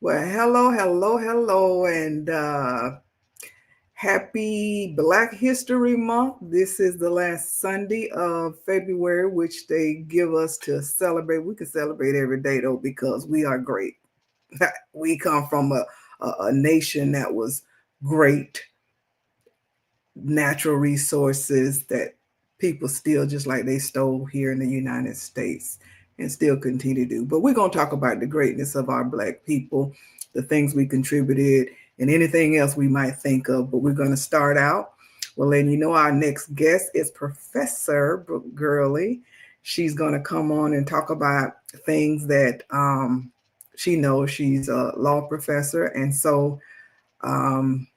Well, hello, hello, hello, and happy Black History Month. This is the last Sunday of February, which they give us to celebrate. We can celebrate every day, though, because we are great. We come from a nation that was great, natural resources that people still just like they stole here in the United States and still continue to do. But we're going to talk about the greatness of our Black people, the things we contributed, and anything else we might think of. But we're going to start out. Well, letting you know our next guest is Professor Brooke Gurley. She's going to come on and talk about things that she knows. She's a law professor. And so um,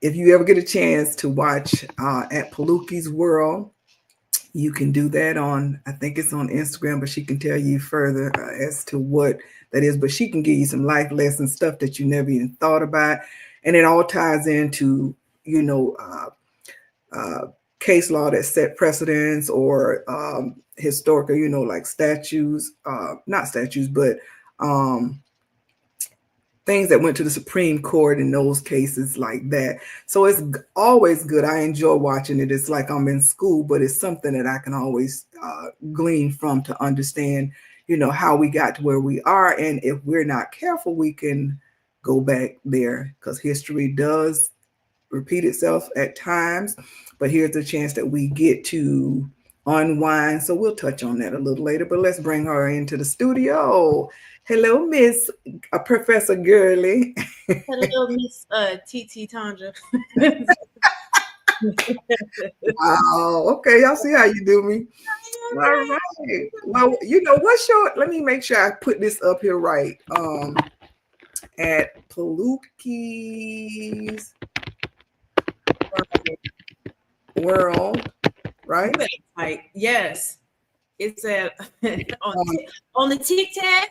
if you ever get a chance to watch at Paluki's World, you can do that on, I think it's on Instagram, but she can tell you further as to what that is. But she can give you some life lessons, stuff that you never even thought about. And it all ties into, you know, case law that set precedents or historical, like statues, not statues, but things that went to the Supreme Court in those cases like that. So it's always good. I enjoy watching it. It's like I'm in school, but it's something that I can always glean from to understand, how we got to where we are. And if we're not careful, we can go back there because history does repeat itself at times. But here's the chance that we get to unwind. So we'll touch on that a little later, but let's bring her into the studio. Hello, Miss Professor Gurley. Hello, Miss TT Tanja. Wow. Okay, y'all see how you do me. All right. Well, let me make sure I put this up here right. At Paluki's World, right? Right. Yes. It's on the TikTok,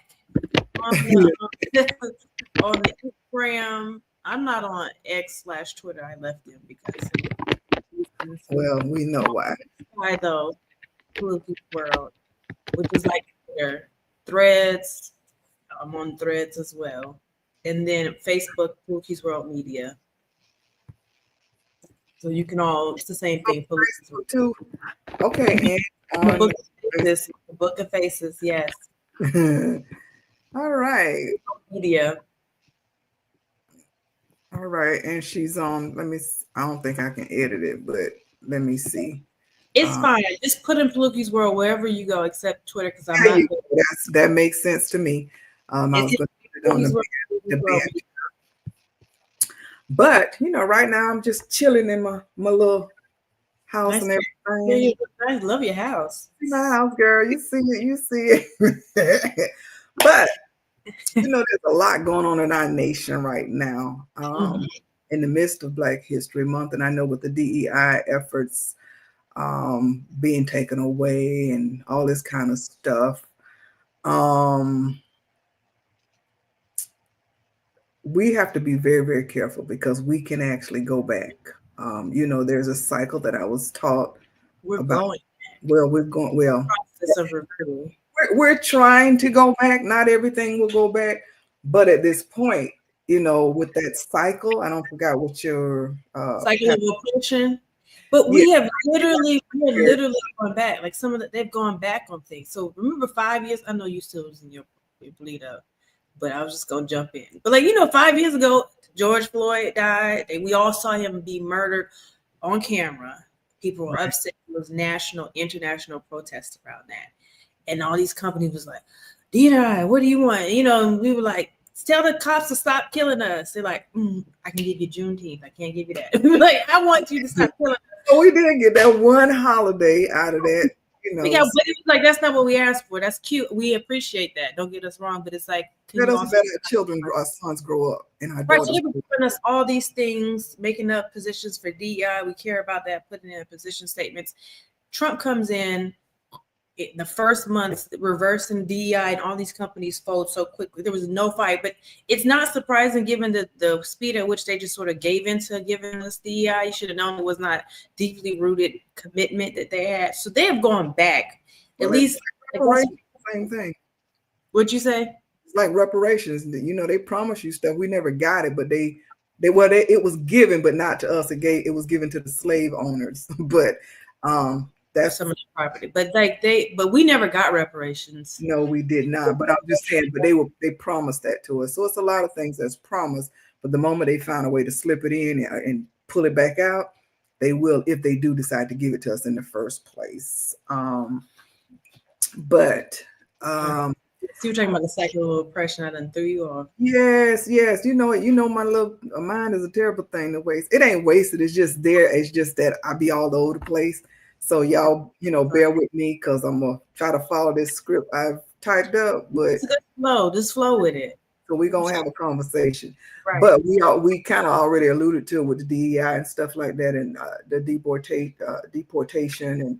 on the Instagram. I'm not on X/Twitter. I left them because. Well, we know why. Why though? Paluki's World, which is like Twitter, Threads. I'm on Threads as well, and then Facebook, Paluki's World Media. So you can all, it's the same thing. Facebook too. Okay. And the Book of Faces, yes. All right. Media. All right. And she's on, I don't think I can edit it, but let me see. It's fine. Just put in Paluki's World wherever you go, except Twitter, because I'm not. That makes sense to me. I was going to put it on the bench. But right now I'm just chilling in my little house and everything. I love your house. My house, girl. You see it. But there's a lot going on in our nation right now. In the midst of Black History Month, and I know with the DEI efforts being taken away and all this kind of stuff. We have to be very, very careful because we can actually go back. There's a cycle that I was taught about. We're going. Well, process of recruiting. We're trying to go back. Not everything will go back, but at this point, with that cycle, I don't forget what your cycle of oppression. But we have literally gone back. Like they've gone back on things. So remember 5 years. I know you still was in your bleed up. But I was just gonna jump in. But 5 years ago, George Floyd died. And we all saw him be murdered on camera. People were upset. There was national, international protests around that. And all these companies was like, DEI, what do you want? And we were like, tell the cops to stop killing us. They're like, I can give you Juneteenth. I can't give you that. We were like, I want you to stop killing us. So we didn't get that one holiday out of that. But it was like, that's not what we asked for. That's cute. We appreciate that. Don't get us wrong. But it's like, let us let our children, our sons grow up. And our daughters. So they were giving us all these things, making up positions for DEI. We care about that, putting in position statements. Trump comes in the first month, reversing DEI, and all these companies fold so quickly. There was no fight. But it's not surprising given the speed at which they just sort of gave into giving us DEI. You should have known it was not deeply rooted commitment that they had. So they have gone back. At least same thing. What'd you say? It's like reparations. They promise you stuff. We never got it, but it was given, but not to us. It was given to the slave owners. But for that's some of the property. But like but we never got reparations. no, we did not. But I'm just saying, but they promised that to us. So it's a lot of things that's promised. But the moment they found a way to slip it in and pull it back out, they will, if they do decide to give it to us in the first place. But So you're talking about the cycle of oppression I done threw you off. yes, yes. My little mind is a terrible thing to waste. It ain't wasted. It's just there. It's just that I be all over the place. So y'all, bear with me because I'm gonna try to follow this script I've typed up. But it's a good flow. Just flow with it. so we're gonna have a conversation. Right. But we kind of already alluded to with the DEI and stuff like that, and the deportation and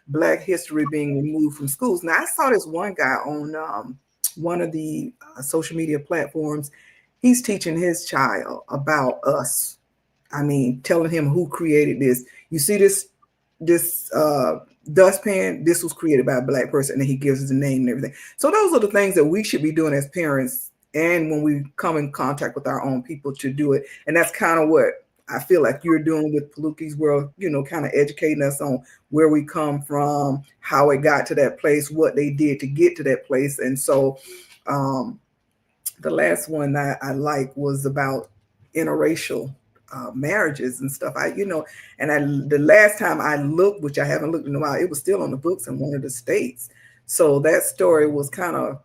Black history being removed from schools. Now I saw this one guy on one of the social media platforms. He's teaching his child about us. I mean, telling him who created this. You see this dustpan, this was created by a Black person, and he gives us a name and everything. So those are the things that we should be doing as parents, and when we come in contact with our own people, to do it. And that's kind of what I feel like you're doing with Paluki's World, kind of educating us on where we come from, how it got to that place, what they did to get to that place. And so the last one that I like was about interracial marriages and stuff. The last time I looked, which I haven't looked in a while, it was still on the books in one of the states. So that story was kind of,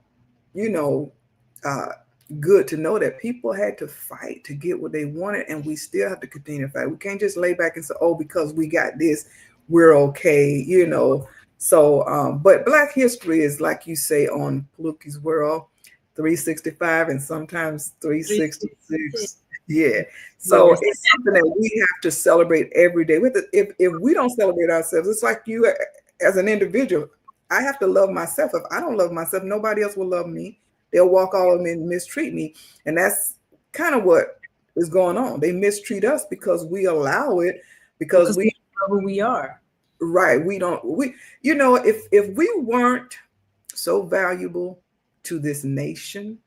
good to know that people had to fight to get what they wanted, and we still have to continue to fight. We can't just lay back and say, oh, because we got this, we're okay, So, but Black history is, like you say, on Paluki's World, 365 and sometimes 366. Yeah. So it's something that we have to celebrate every day. If we don't celebrate ourselves, it's like you as an individual. I have to love myself. If I don't love myself, nobody else will love me. They'll walk all of me and mistreat me. And that's kind of what is going on. They mistreat us because we allow it, because we know who we are. Right. If we weren't so valuable to this nation,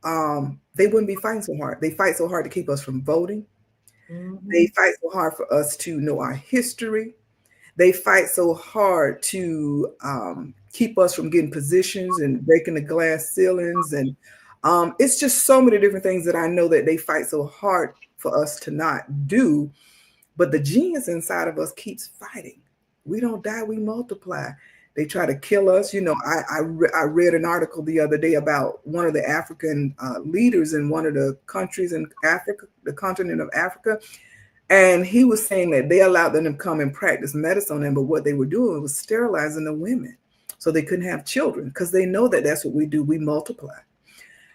they wouldn't be fighting so hard. They fight so hard to keep us from voting. Mm-hmm. They fight so hard for us to know our history. They fight so hard to keep us from getting positions and breaking the glass ceilings. And it's just so many different things that I know that they fight so hard for us to not do. But the genius inside of us keeps fighting. We don't die, we multiply. They try to kill us. I read an article the other day about one of the African leaders in one of the countries in Africa, the continent of Africa. And he was saying that they allowed them to come and practice medicine on them, but what they were doing was sterilizing the women so they couldn't have children, because they know that that's what we do. We multiply.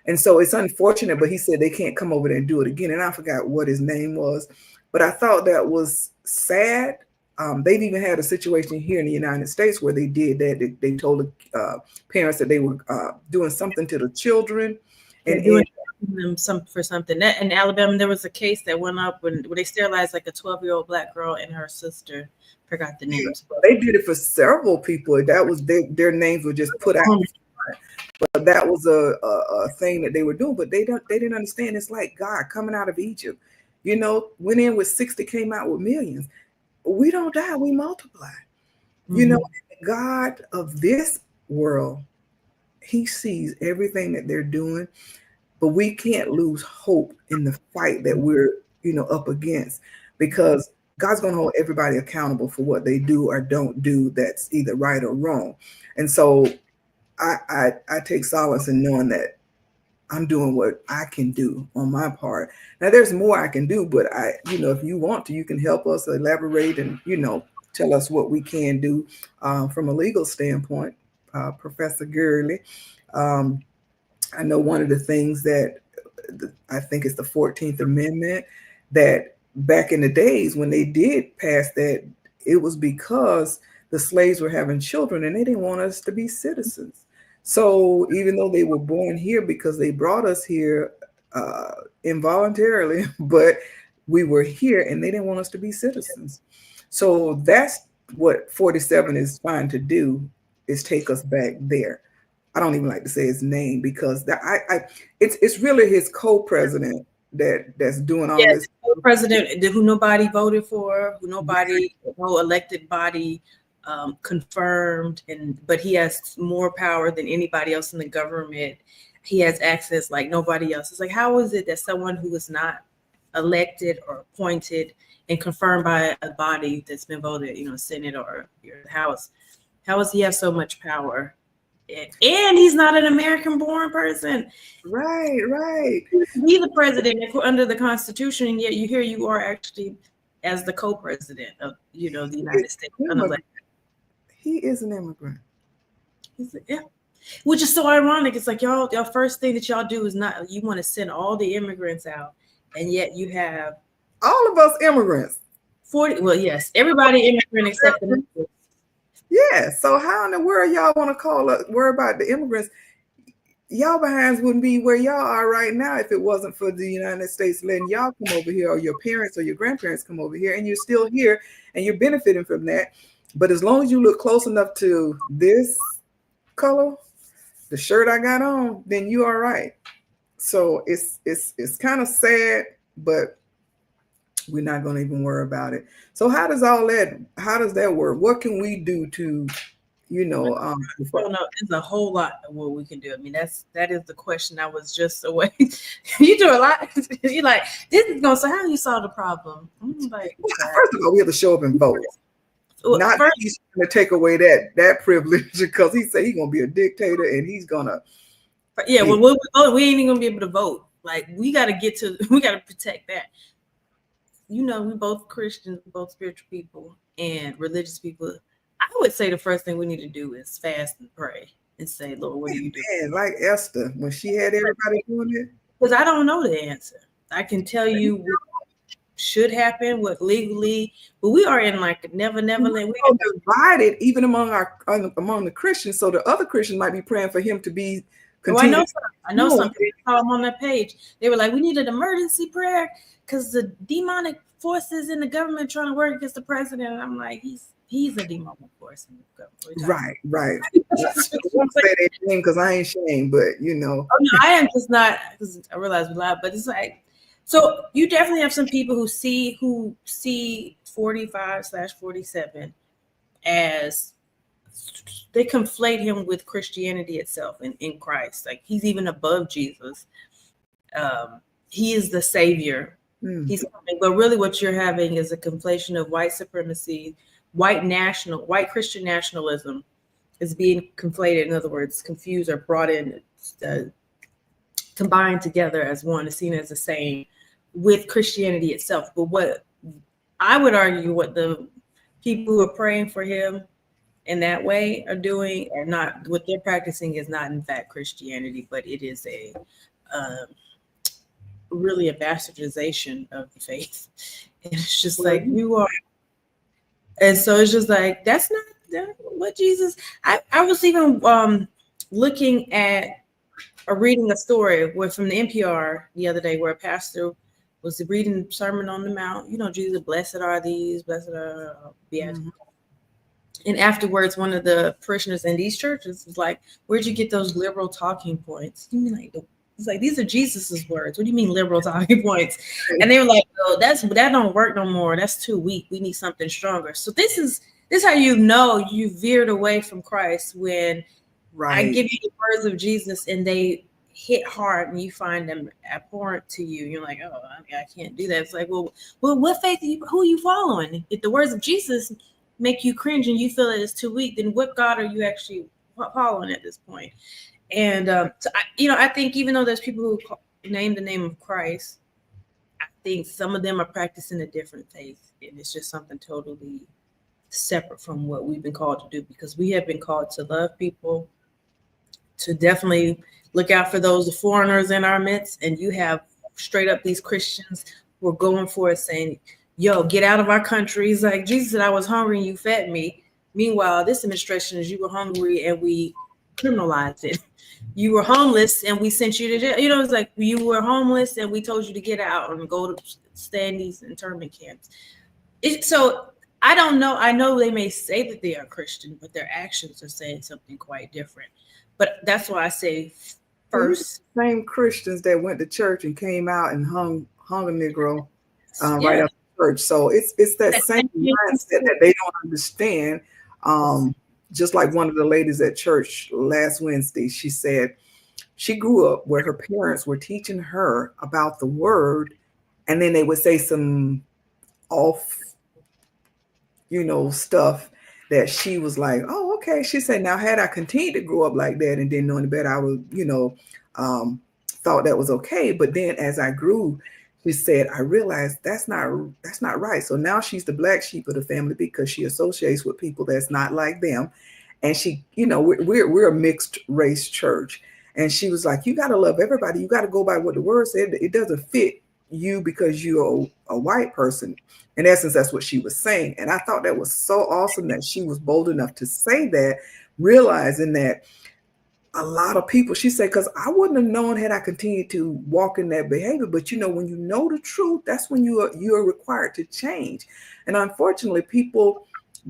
And so it's unfortunate, but he said they can't come over there and do it again. And I forgot what his name was, but I thought that was sad. They've even had a situation here in the United States where they did that. They told the parents that they were doing something to the children. And doing them for something. In Alabama, there was a case that went up where they sterilized like a 12-year-old Black girl and her sister. Forgot the names. They did it for several people. That was their names were just put out. But that was a thing that they were doing. But they didn't understand. It's like God coming out of Egypt. Went in with 60, came out with millions. We don't die, we multiply. Mm-hmm. God of this world, he sees everything that they're doing, but we can't lose hope in the fight that we're, up against, because God's going to hold everybody accountable for what they do or don't do that's either right or wrong. And so I take solace in knowing that I'm doing what I can do on my part. Now there's more I can do, but if you want to, you can help us elaborate and, tell us what we can do from a legal standpoint, Professor Gurley. I know one of the things that I think is the 14th Amendment, that back in the days when they did pass that, it was because the slaves were having children and they didn't want us to be citizens. So even though they were born here because they brought us here involuntarily, but we were here and they didn't want us to be citizens. So that's what 47 is trying to do, is take us back there. I don't even like to say his name because it's really his co-president that's doing all Yes, this. president who nobody voted for, who nobody, no elected body confirmed, but he has more power than anybody else in the government. He has access like nobody else. It's like, how is it that someone who is not elected or appointed and confirmed by a body that's been voted, Senate or the House, how does he have so much power? And he's not an American-born person. Right, right. Be the president under the Constitution, and yet you are actually as the co-president of the United States. He is an immigrant. Yeah, which is so ironic. It's like y'all first thing that y'all do is not you want to send all the immigrants out, and yet you have all of us immigrants. 40. Well, yes, everybody immigrant except the immigrants. Yeah. So how in the world y'all want to worry about the immigrants? Y'all behinds wouldn't be where y'all are right now if it wasn't for the United States letting y'all come over here, or your parents or your grandparents come over here, and you're still here and you're benefiting from that. But as long as you look close enough to this color, the shirt I got on, then you are right. So it's kind of sad, but we're not going to even worry about it. So how does that work? What can we do to there's a whole lot of what we can do. I mean, that is the question. I was just away. You do a lot. You're like, this is gonna say how you solve the problem. I'm like, first of all, we have to show up and vote. Not first, he's going to take away that privilege because he said he's gonna be a dictator and he's gonna. Yeah, well, we ain't even gonna be able to vote. Like, we got to protect that. We both Christians, both spiritual people and religious people. I would say the first thing we need to do is fast and pray and say, Lord, what do you do? Like Esther, when she had everybody doing it. Because I don't know the answer. I can tell you what should happen, what legally, but we are in like never land. We're divided even among the Christians. So the other Christians might be praying for him to be. Oh, I know some people saw him on that page. They were like, we need an emergency prayer because the demonic forces in the government trying to work against the president. And I'm like, he's a demonic force in the government. Right. I won't say that name because I ain't ashamed, but Oh, no, I am just not, because I realize we lied, but it's like, so you definitely have some people who see 45/47 as they conflate him with Christianity itself in Christ. Like, he's even above Jesus. He is the savior. He's coming. But really what you're having is a conflation of white supremacy, white Christian nationalism is being conflated. In other words, confused or brought in, combined together as one, is seen as the same with Christianity itself. But what I would argue, what the people who are praying for him in that way are doing, or not, what they're practicing is not in fact Christianity, but it is a really a bastardization of the faith. And it's just like you are, and so it's just like that's not what Jesus. I was even looking at or reading a story from the NPR the other day where a pastor was reading Sermon on the Mount. Jesus, blessed are these, blessed are beatitudes. And afterwards, one of the parishioners in these churches was like, where'd you get those liberal talking points? You mean like, it's like, these are Jesus's words. What do you mean liberal talking points? And they were like, oh, that don't work no more. That's too weak. We need something stronger. So this is how you veered away from Christ when I give you the words of Jesus and they hit hard and you find them abhorrent to you. You're like, oh, I can't do that. It's like, well, what faith who are you following? If the words of Jesus make you cringe and you feel that it's too weak, then what God are you actually following at this point? And so I think even though there's people who name the name of Christ, I think some of them are practicing a different faith, and it's just something totally separate from what we've been called to do, because we have been called to love people, to definitely look out for those foreigners in our midst. And you have straight up these Christians who are going for it saying, yo, get out of our country. He's like, Jesus said, I was hungry and you fed me. Meanwhile, this administration is you were hungry and we criminalized it. You were homeless and we sent you to jail. It's like you were homeless and we told you to get out and go to stay in these internment camps. So I don't know. I know they may say that they are Christian, but their actions are saying something quite different. But that's why I say Well, you first. same Christians that went to church and came out and hung a Negro right Yeah. after church. So it's that That same same thing mindset that they don't understand. Um, just like one of the ladies at church last Wednesday, she said she grew up where her parents were teaching her about the word, and then they would say some off, stuff that she was like, oh, okay. She said, now had I continued to grow up like that and didn't know any better, I would, um, thought that was okay. But then as I grew, she said, I realized that's not right. So now she's the black sheep of the family because she associates with people that's not like them. And she, we're a mixed race church. And she was like, you got to love everybody. You got to go by what the word said. It doesn't fit you because you're a white person. In essence, that's what she was saying. And I thought that was so awesome that she was bold enough to say that, realizing that a lot of people, she said, because I wouldn't have known had I continued to walk in that behavior. But when you know the truth, that's when you are required to change. And unfortunately, people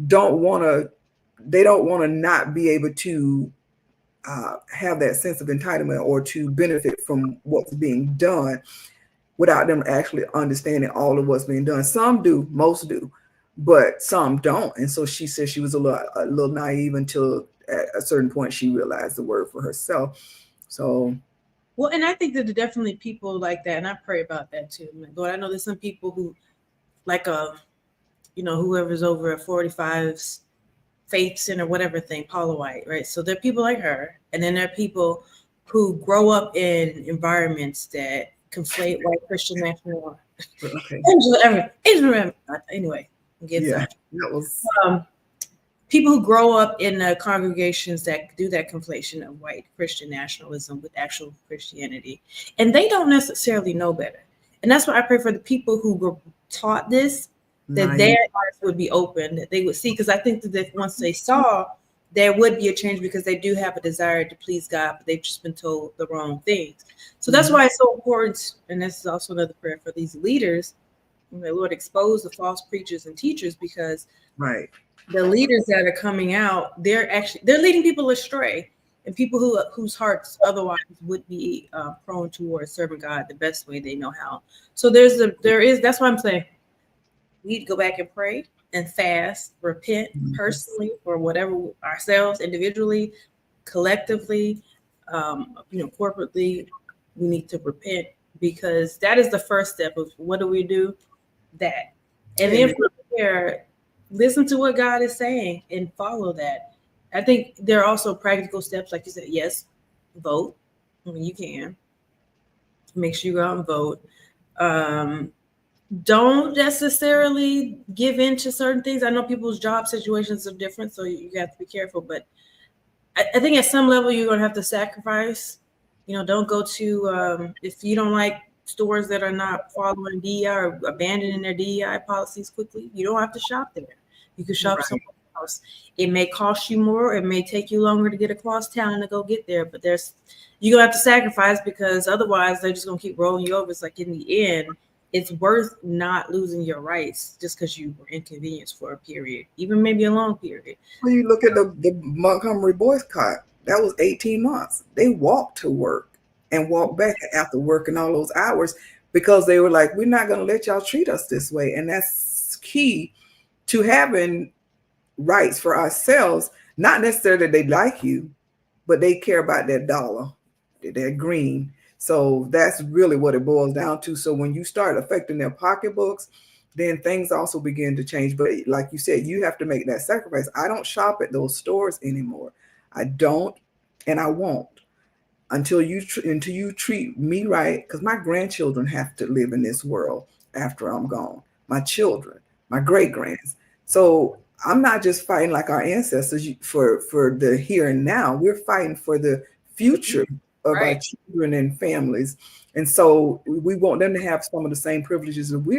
don't want to, they don't want to not be able to have that sense of entitlement or to benefit from what's being done without them actually understanding all of what's being done. Some do, most do, but some don't. And so she said she was a little naive until at a certain point she realized the word for herself. So Well, and I think that there are definitely people like that, and I pray about that too. Like, Lord, I know there's some people who, like, whoever's over at 45's Faith Center, whatever thing, Paula White, right? So there are people like her, and then there are people who grow up in environments that conflate white Christian national. okay, Anyway, I'm getting yeah, some. that was Um, People who grow up in congregations that do that conflation of white Christian nationalism with actual Christianity, and they don't necessarily know better. And that's why I pray for the people who were taught this, that their naive. eyes would be open, that they would see. Because I think that once they saw, there would be a change because they do have a desire to please God, but they've just been told the wrong things. So that's Mhm. why it's so important. And this is also another prayer for these leaders. May Lord expose the false preachers and teachers, because Right. the leaders that are coming out, they're leading people astray, and people whose hearts otherwise would be prone towards serving God the best way they know how. So that's why I'm saying we need to go back and pray and fast, repent Yes. personally for whatever, ourselves individually, collectively, corporately. We need to repent, because that is the first step of what do we do that. And then Amen. from there, listen to what God is saying and follow that. I think there are also practical steps, like you said. Yes, vote when you can. Make sure you go out and vote. Um, don't necessarily give in to certain things. I know people's job situations are different, so you have to be careful. But I think at some level you're gonna have to sacrifice. Don't go to if you don't like stores that are not following DEI or abandoning their DEI policies quickly. You don't have to shop there. You can shop Right. somewhere else. It may cost you more. It may take you longer to get across town to go get there. But you're gonna have to sacrifice, because otherwise they're just gonna keep rolling you over. It's like in the end, it's worth not losing your rights just because you were inconvenienced for a period, even maybe a long period. When you look at the Montgomery boycott, that was 18 months. They walked to work and walked back after working all those hours because they were like, we're not going to let y'all treat us this way. And that's key to having rights for ourselves. Not necessarily that they like you, but they care about that dollar, that green. So that's really what it boils down to. So when you start affecting their pocketbooks, then things also begin to change. But like you said, you have to make that sacrifice. I don't shop at those stores anymore. I don't, and I won't until you treat me right, because my grandchildren have to live in this world after I'm gone, my children, my great grands. So I'm not just fighting like our ancestors for the here and now. We're fighting for the future of our Right. children and families. And so we want them to have some of the same privileges that we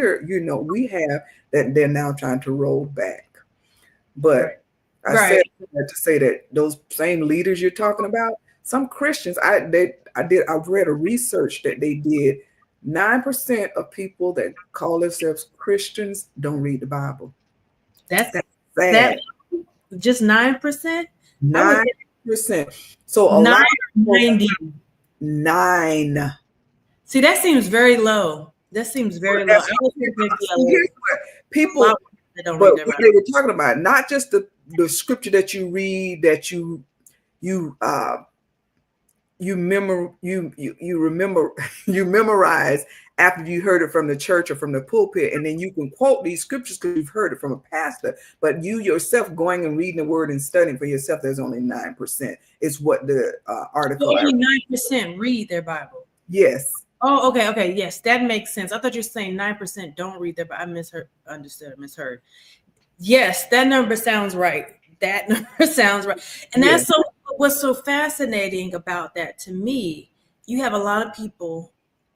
have, that they're now trying to roll back. But Right. I said Right. that to say that those same leaders you're talking about, some Christians, I've read a research that they did. 9% of people that call themselves Christians don't read the Bible. That's That's that sad. just 9%. I would Nine. 9%. So a lot of folks, 990. 9. See, that seems very low. That seems very low. I would think there'd be See, here's what a lot people, that don't but read their what Bible. they were talking about, not just the scripture that you read, that you you remember you memorize after you heard it from the church or from the pulpit, and then you can quote these scriptures because you've heard it from a pastor. But you yourself going and reading the word and studying for yourself, there's only 9%. It's what the So article. only 9% read their Bible. Yes. Oh, okay. Yes, that makes sense. I thought you were saying 9% don't read their Bible. I misheard. Yes, that number sounds right. That number sounds right. And Yeah. that's what's so fascinating about that to me. You have a lot of people,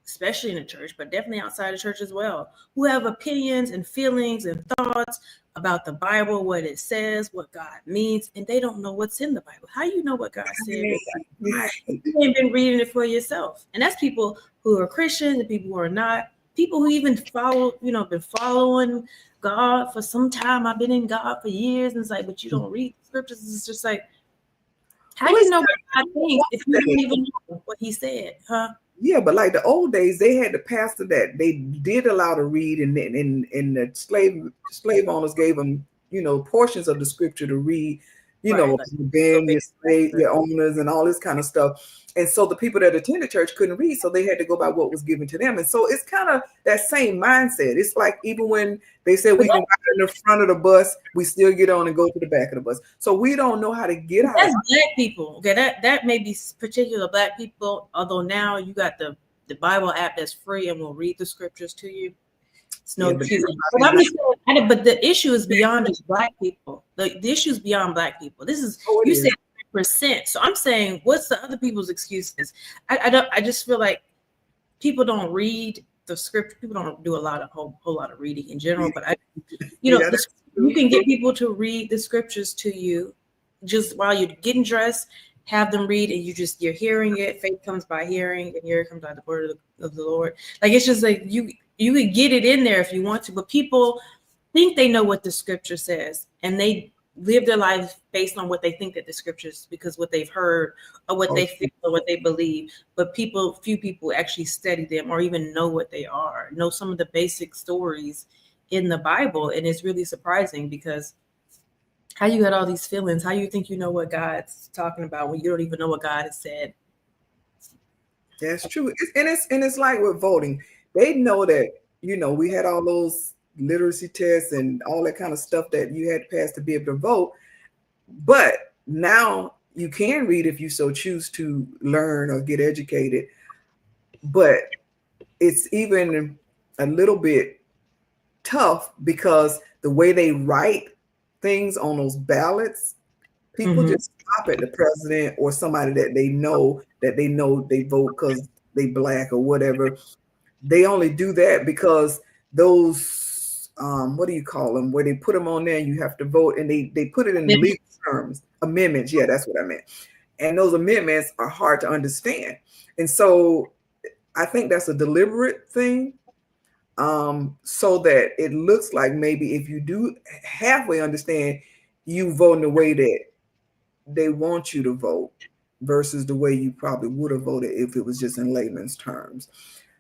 especially in the church, but definitely outside the church as well, who have opinions and feelings and thoughts about the Bible, what it says, what God means, and they don't know what's in the Bible. How do you know what God said? Yeah. You ain't been reading it for yourself. And that's people who are Christians and people who are not. People who even been following God for some time. I've been in God for years, and it's like, but you don't read scriptures. It's just like, how do you know what God thinks if you don't even know what He said, huh? Yeah, but like the old days, they had the pastor that they did allow to read, and the slave owners gave them, portions of the scripture to read, Right, like Ben, your slave, your owners, and all this kind of stuff. And so the people that attended church couldn't read, so they had to go by what was given to them. And so it's kind of that same mindset. It's like even when they said we can ride in the front of the bus, we still get on and go to the back of the bus. So we don't know how to get out. That's Black people. Okay, that may be particular Black people. Although now you got the Bible app that's free and will read the scriptures to you. It's no excuse. But the issue is beyond just Black people. The issue is beyond Black people. This is you said 9%. So I'm saying, what's the other people's excuses? I just feel like people don't read the script. People don't do a whole lot of reading in general. But you can get people to read the scriptures to you just while you're getting dressed. Have them read, and you're hearing it. Faith comes by hearing, and here comes by the word of the Lord. Like, it's just like you could get it in there if you want to, but people think they know what the scripture says, and they live their life based on what they think that the scriptures, because what they've heard or what they feel or what they believe. But few people actually study them or even know what they are, know some of the basic stories in the Bible, and it's really surprising because how you got all these feelings? How you think you know what God's talking about when you don't even know what God has said? That's true. It's like with voting. They know that, we had all those literacy tests and all that kind of stuff that you had to pass to be able to vote. But now you can read if you so choose to learn or get educated. But it's even a little bit tough because the way they write things on those ballots, people just stop at the president or somebody that they know they vote because they Black or whatever. They only do that because those what do you call them, where they put them on there and you have to vote, and they put it in legal terms, amendments. Yeah, that's what I meant. And those amendments are hard to understand, and so I think that's a deliberate thing, so that it looks like maybe if you do halfway understand, you vote in the way that they want you to vote versus the way you probably would have voted if it was just in layman's terms.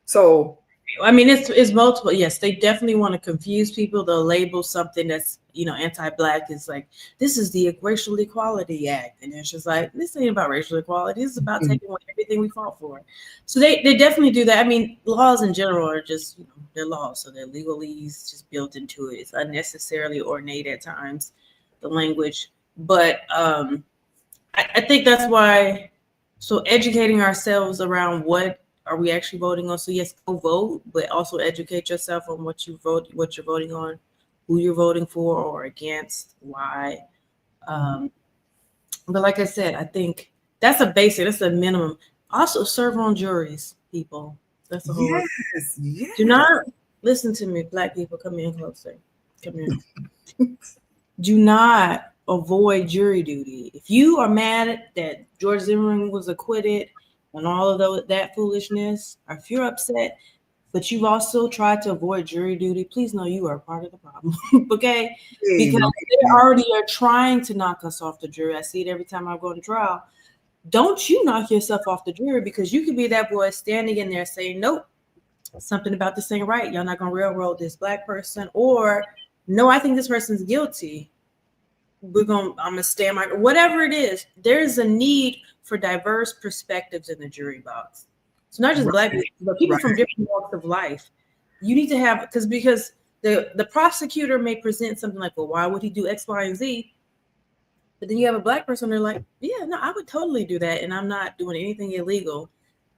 So I mean, it's multiple. Yes, they definitely want to confuse people. They'll label something that's anti-Black. It's like, this is the Racial Equality Act, and it's just like, this ain't about racial equality. This is about taking away everything we fought for. So they definitely do that. I mean, laws in general are just they're laws, so they're legalese just built into it. It's unnecessarily ornate at times, the language, but I think that's why. So educating ourselves around what are we actually voting on? So yes, go vote, but also educate yourself on what you're voting on, who you're voting for or against, why. But like I said, I think that's a minimum. Also serve on juries, people. That's a whole. Yes. Do not listen to me, Black people. Come in closer. Come here. Do not avoid jury duty. If you are mad that George Zimmerman was acquitted and all of that foolishness, or if you're upset, but you've also tried to avoid jury duty, please know you are part of the problem. Okay? Because Amen. they already are trying to knock us off the jury. I see it every time I go to trial. Don't you knock yourself off the jury, because you could be that boy standing in there saying, nope, something about this ain't right. Y'all not gonna railroad this black person, or no, I think this person's guilty. I'm gonna stand my whatever it is. There's a need for diverse perspectives in the jury box. So not just Right, black people, but people right. from different walks of life. You need to have, because the prosecutor may present something like, well, why would he do X, Y, and Z? But then you have a black person, they're like, yeah, no, I would totally do that, and I'm not doing anything illegal.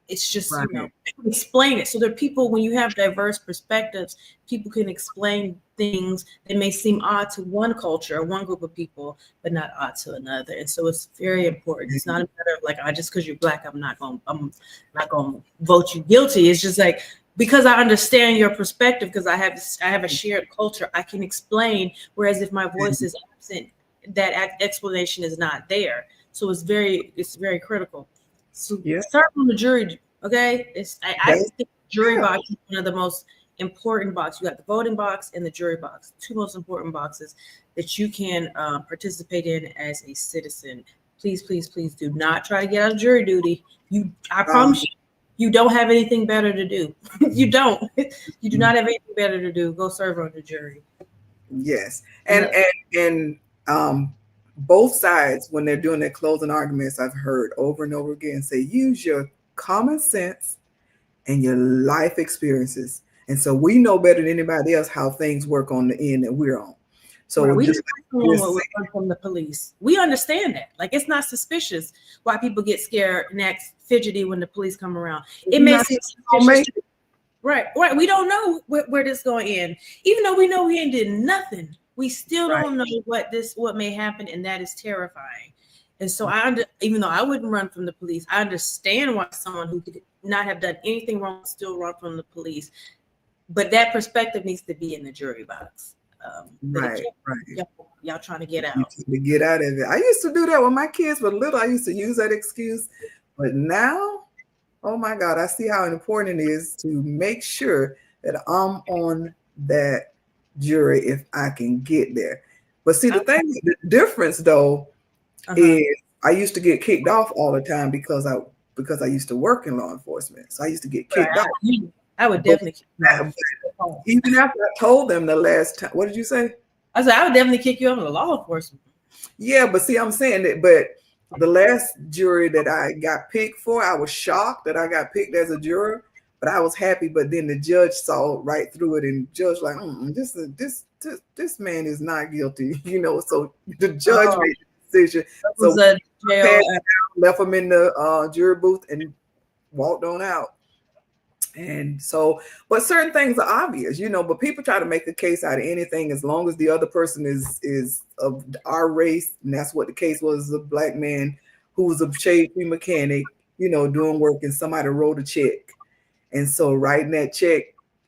It's just, Right. explain it. So there are people, when you have diverse perspectives, people can explain things that may seem odd to one culture or one group of people, but not odd to another. And so it's very important. It's not a matter of like, I just because you're black, I'm not gonna vote you guilty. It's just like, because I understand your perspective, because I have a shared culture, I can explain. Whereas if my voice is absent, that explanation is not there. So it's very critical. So Yeah. start on the jury, okay? I That's, think jury yeah. box is one of the most important boxes. You got the voting box and the jury box, two most important boxes that you can participate in as a citizen. Please, please, please do not try to get out of jury duty. I Um, promise you, you don't have anything better to do. You don't. You do not have anything better to do. Go serve on the jury. yes. And And both sides, when they're doing their closing arguments, I've heard over and over again say, use your common sense and your life experiences. And so we know better than anybody else how things work on the end that we're on. right, So we just just like someone you're will saying, run from the police. We understand that. Like, it's not suspicious why people get scared and act fidgety when the police come around. It you're may not seem gonna suspicious. make it. Right, right. We don't know where this going to end. Even though we know we ain't did nothing, we still Right. don't know what may happen, and that is terrifying. And so even though I wouldn't run from the police, I understand why someone who could not have done anything wrong still run from the police. But that perspective needs to be in the jury box. But it Right, can't. right. Y'all trying to get You out. to get out of it. I used to do that when my kids were little. I used to use that excuse. But now, oh my God, I see how important it is to make sure that I'm on that jury if I can get there. But see, the difference though Uh-huh. is I used to get kicked off all the time because I used to work in law enforcement. So I used to get kicked off. I would But, definitely kick you off. even after I told them the last time, what did you say? I said I would definitely kick you off of the law enforcement. Yeah, but see, I'm saying that, but the last jury that I got picked for, I was shocked that I got picked as a juror, but I was happy. But then the judge saw right through it, and judge like, this man is not guilty, So the judge Oh, made the decision. that So was a I jail. passed down, left him in the jury booth, and walked on out. And so, but certain things are obvious, but people try to make a case out of anything as long as the other person is of our race. And that's what the case was, a black man who was a shade tree mechanic, doing work, and somebody wrote a check. And so writing that check,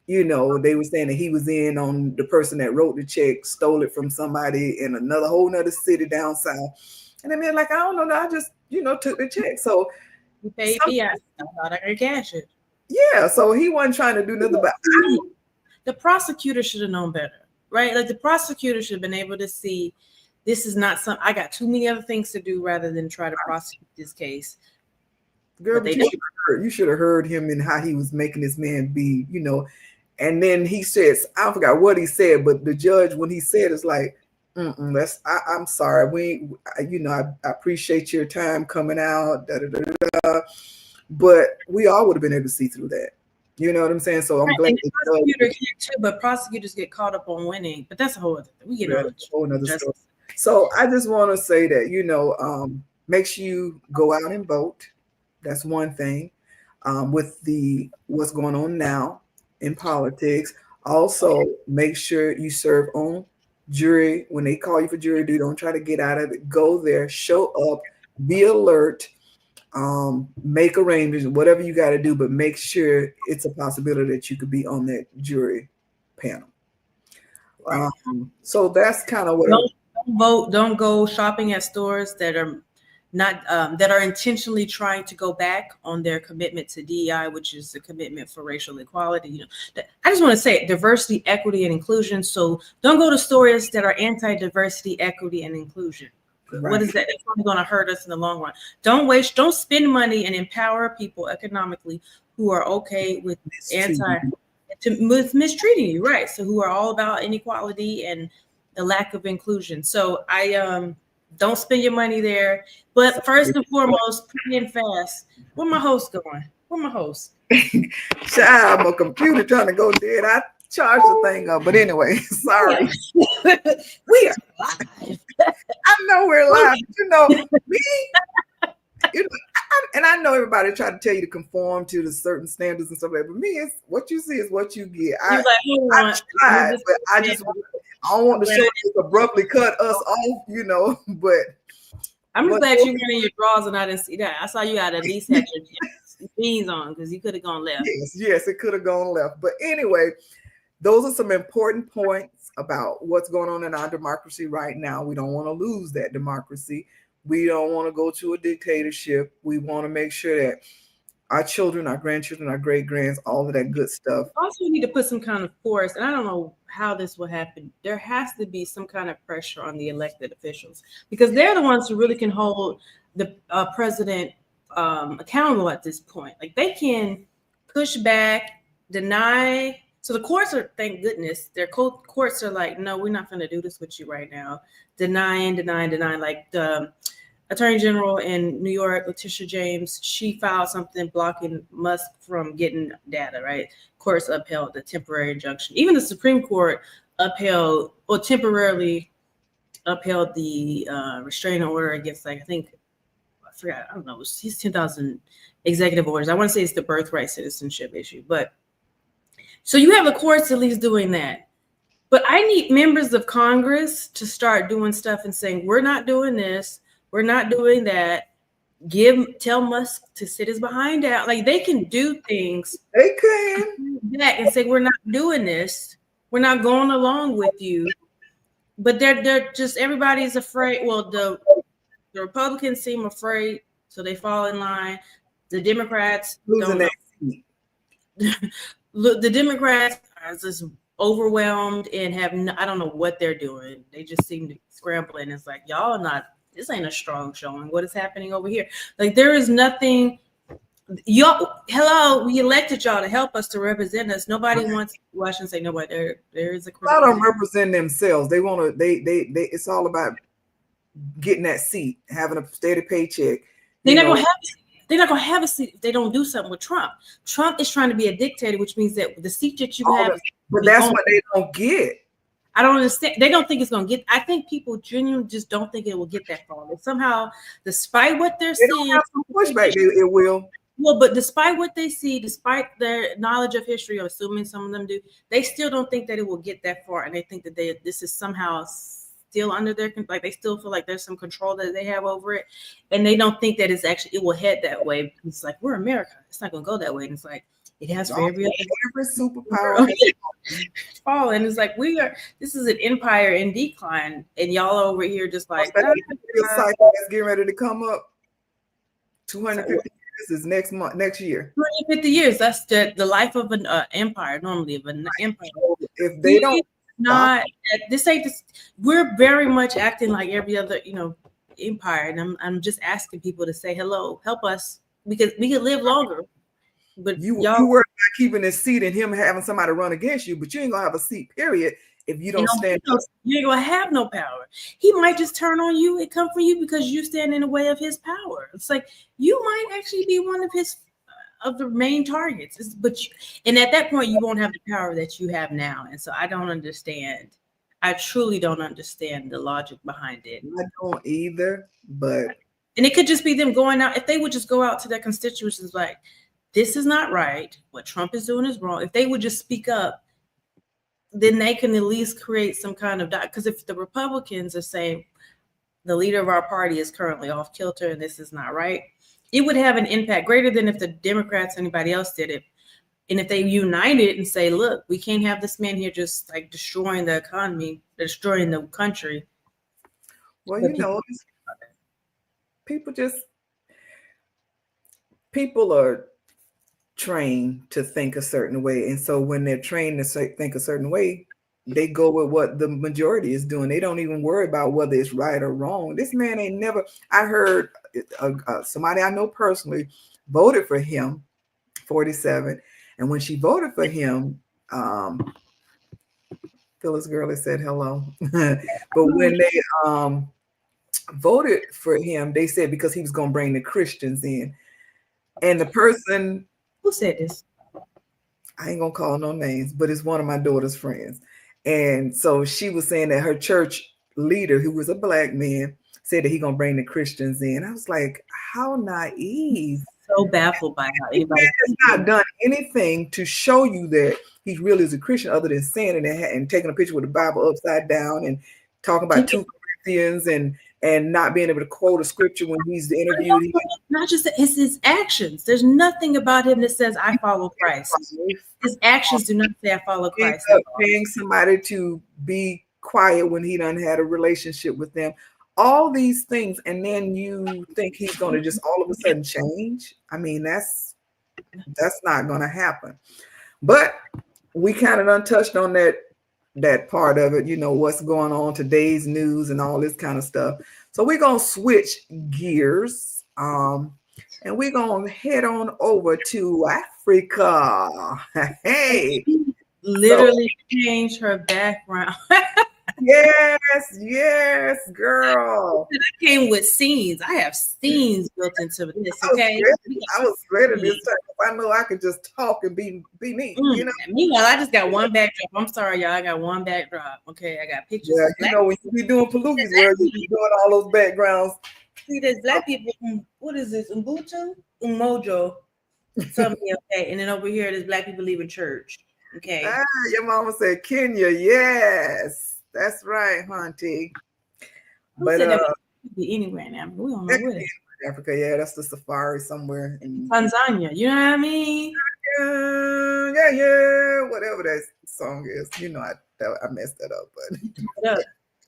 they were saying that he was in on the person that wrote the check, stole it from somebody in another whole nother city down south. And I mean, like, I don't know, I just, took the check. So You paid me. I thought I could cash it. yeah, so he wasn't trying to do nothing but The prosecutor should have known better, right? Like, the prosecutor should have been able to see this is not some. I got too many other things to do rather than try to prosecute this case. girl, But but they didn't. you should have heard him and how he was making this man be, And then he says, I forgot what he said, but the judge, when he said, it's like, I'm sorry. I appreciate your time coming out, but we all would have been able to see through that. You know what I'm saying? So I'm glad And the prosecutor can too, but prosecutors get caught up on winning. But that's a whole other thing. We get on a whole another story. So I just want to say that, make sure you go out and vote. That's one thing. With what's going on now in politics, also make sure you serve on jury. When they call you for jury duty, don't try to get out of it. Go there, show up, be alert, make arrangements, whatever you got to do, but make sure it's a possibility that you could be on that jury panel. So that's kind of what don't vote. Don't go shopping at stores that are not that are intentionally trying to go back on their commitment to DEI, which is the commitment for racial equality. You know, I just want to say diversity, equity, and inclusion. So don't go to stories that are anti-diversity, equity, and inclusion. Right. What is that? That's only going to hurt us in the long run. Don't spend money and empower people economically who are okay with with mistreating you, right? So who are all about inequality and the lack of inclusion. So I don't spend your money there. But first and foremost, pray and fast. Where my host going? Where my host? Child, my computer trying to go dead. I charged the thing up, but anyway, sorry. We are live. I know we're live. You know me. You know, and I know everybody try to tell you to conform to the certain standards and stuff like that. But me, it's what you see is what you get. I tried, but I don't want the show to abruptly cut us off, you know. But I'm glad you went in your drawers and I didn't see that. I saw you had at least had your jeans on because you could have gone left. Yes, it could have gone left. But anyway, those are some important points about what's going on in our democracy right now. We don't want to lose that democracy. We don't want to go to a dictatorship. We want to make sure that our children, our grandchildren, our great-grands, all of that good stuff. Also, we need to put some kind of force, and I don't know how this will happen. There has to be some kind of pressure on the elected officials because they're the ones who really can hold the president accountable at this point. Like they can push back, deny. So the courts are, thank goodness, their courts are like, no, we're not going to do this with you right now. Denying. Like the Attorney General in New York, Letitia James, she filed something blocking Musk from getting data, right? Courts upheld the temporary injunction. Even the Supreme Court upheld or temporarily upheld the restraining order against, like, I forgot, I don't know, it's 10,000 executive orders. I want to say it's the birthright citizenship issue. But so you have the courts at least doing that. But I need members of Congress to start doing stuff and saying, we're not doing this. We're not doing that. Tell Musk to sit his behind down. Like they can do things. They can back and say, we're not doing this. We're not going along with you. But they're just, everybody's afraid. Well, the Republicans seem afraid, so they fall in line. The Democrats losing that seat. Look, the Democrats are just overwhelmed and I don't know what they're doing. They just seem to be scrambling. It's like, y'all this ain't a strong showing. What is happening over here? Like there is nothing. Hello, we elected y'all to help us, to represent us. Nobody wants. Well, I shouldn't say nobody. There is a lot of them represent themselves. They want to. They. It's all about getting that seat, having a steady paycheck. They're not gonna have a seat if they don't do something with Trump. Trump is trying to be a dictator, which means that the seat that you have. But that's what they don't get. I don't understand. They don't think it's going to get. I think people genuinely just don't think it will get that far. And somehow, despite what they're seeing, have some pushback. It will. Well, but despite what they see, despite their knowledge of history, or assuming some of them do, they still don't think that it will get that far, and they think that this is somehow still under their, like they still feel like there's some control that they have over it, and they don't think that it will head that way. It's like, we're America. It's not going to go that way. And it's like, it has for every superpower. And it's like, this is an empire in decline, and y'all over here just like cycle is getting ready to come up. 250 years is next year. 250 years. That's the life of an empire, normally of an empire. If they don't this ain't this, we're very much acting like every other, empire. And I'm just asking people to say hello, help us, because we can live longer. But you worry about keeping this seat and him having somebody run against you, but you ain't gonna have a seat, period, if you don't stand up. You ain't gonna have no power. He might just turn on you and come for you because you stand in the way of his power. It's like you might actually be one of the main targets. And at that point, you won't have the power that you have now. And so I don't understand. I truly don't understand the logic behind it. I don't either, but and it could just be them going out. If they would just go out to their constituents like, this is not right. What Trump is doing is wrong. If they would just speak up, then they can at least create some kind of, because if the Republicans are saying the leader of our party is currently off kilter and this is not right, it would have an impact greater than if the Democrats or anybody else did it. And if they united and say, look, we can't have this man here just like destroying the economy, destroying the country. Well, people just people are trained to think a certain way, and so when they're trained to think a certain way, they go with what the majority is doing. They don't even worry about whether it's right or wrong. This man ain't never. I heard somebody I know personally voted for him, 47, and when she voted for him, Phyllis Gurley said hello. But when they voted for him, they said because he was going to bring the Christians in. And the person, Who said this? I ain't going to call no names, but it's one of my daughter's friends. And so she was saying that her church leader, who was a black man, said that he going to bring the Christians in. I was like, how naive. So baffled by how He anybody has not done anything to show you that he really is a Christian other than saying it and taking a picture with the Bible upside down and talking about 2 Corinthians and not being able to quote a scripture when he's interviewed. Not just it's his actions. There's nothing about him that says I follow Christ. His actions do not say I follow Christ. Paying somebody to be quiet when he done had a relationship with them. All these things, and then you think he's going to just all of a sudden change. I mean, that's not going to happen. But we kind of untouched on that part of it, what's going on, today's news and all this kind of stuff. So we're going to switch gears, and we're going to head on over to Africa. Hey, literally changed her background. Yes, girl. I came with scenes. I have scenes built into this. Okay, I was ready this time. I know I could just talk and be me. Meanwhile, I just got one backdrop. I'm sorry, y'all. I got one backdrop. Okay, I got pictures. Yeah, when you be doing Paloogies, where you be doing all those backgrounds. See, there's black people. What is this? Ubuntu, Umojo, something. Okay, and then over here, there's black people leaving church. Okay. Your mama said Kenya. Yes. That's right, Hunty. But be anywhere now. We don't know where. Africa, yeah, that's the safari somewhere in Tanzania. You know what I mean? Yeah. Whatever that song is, I messed that up. But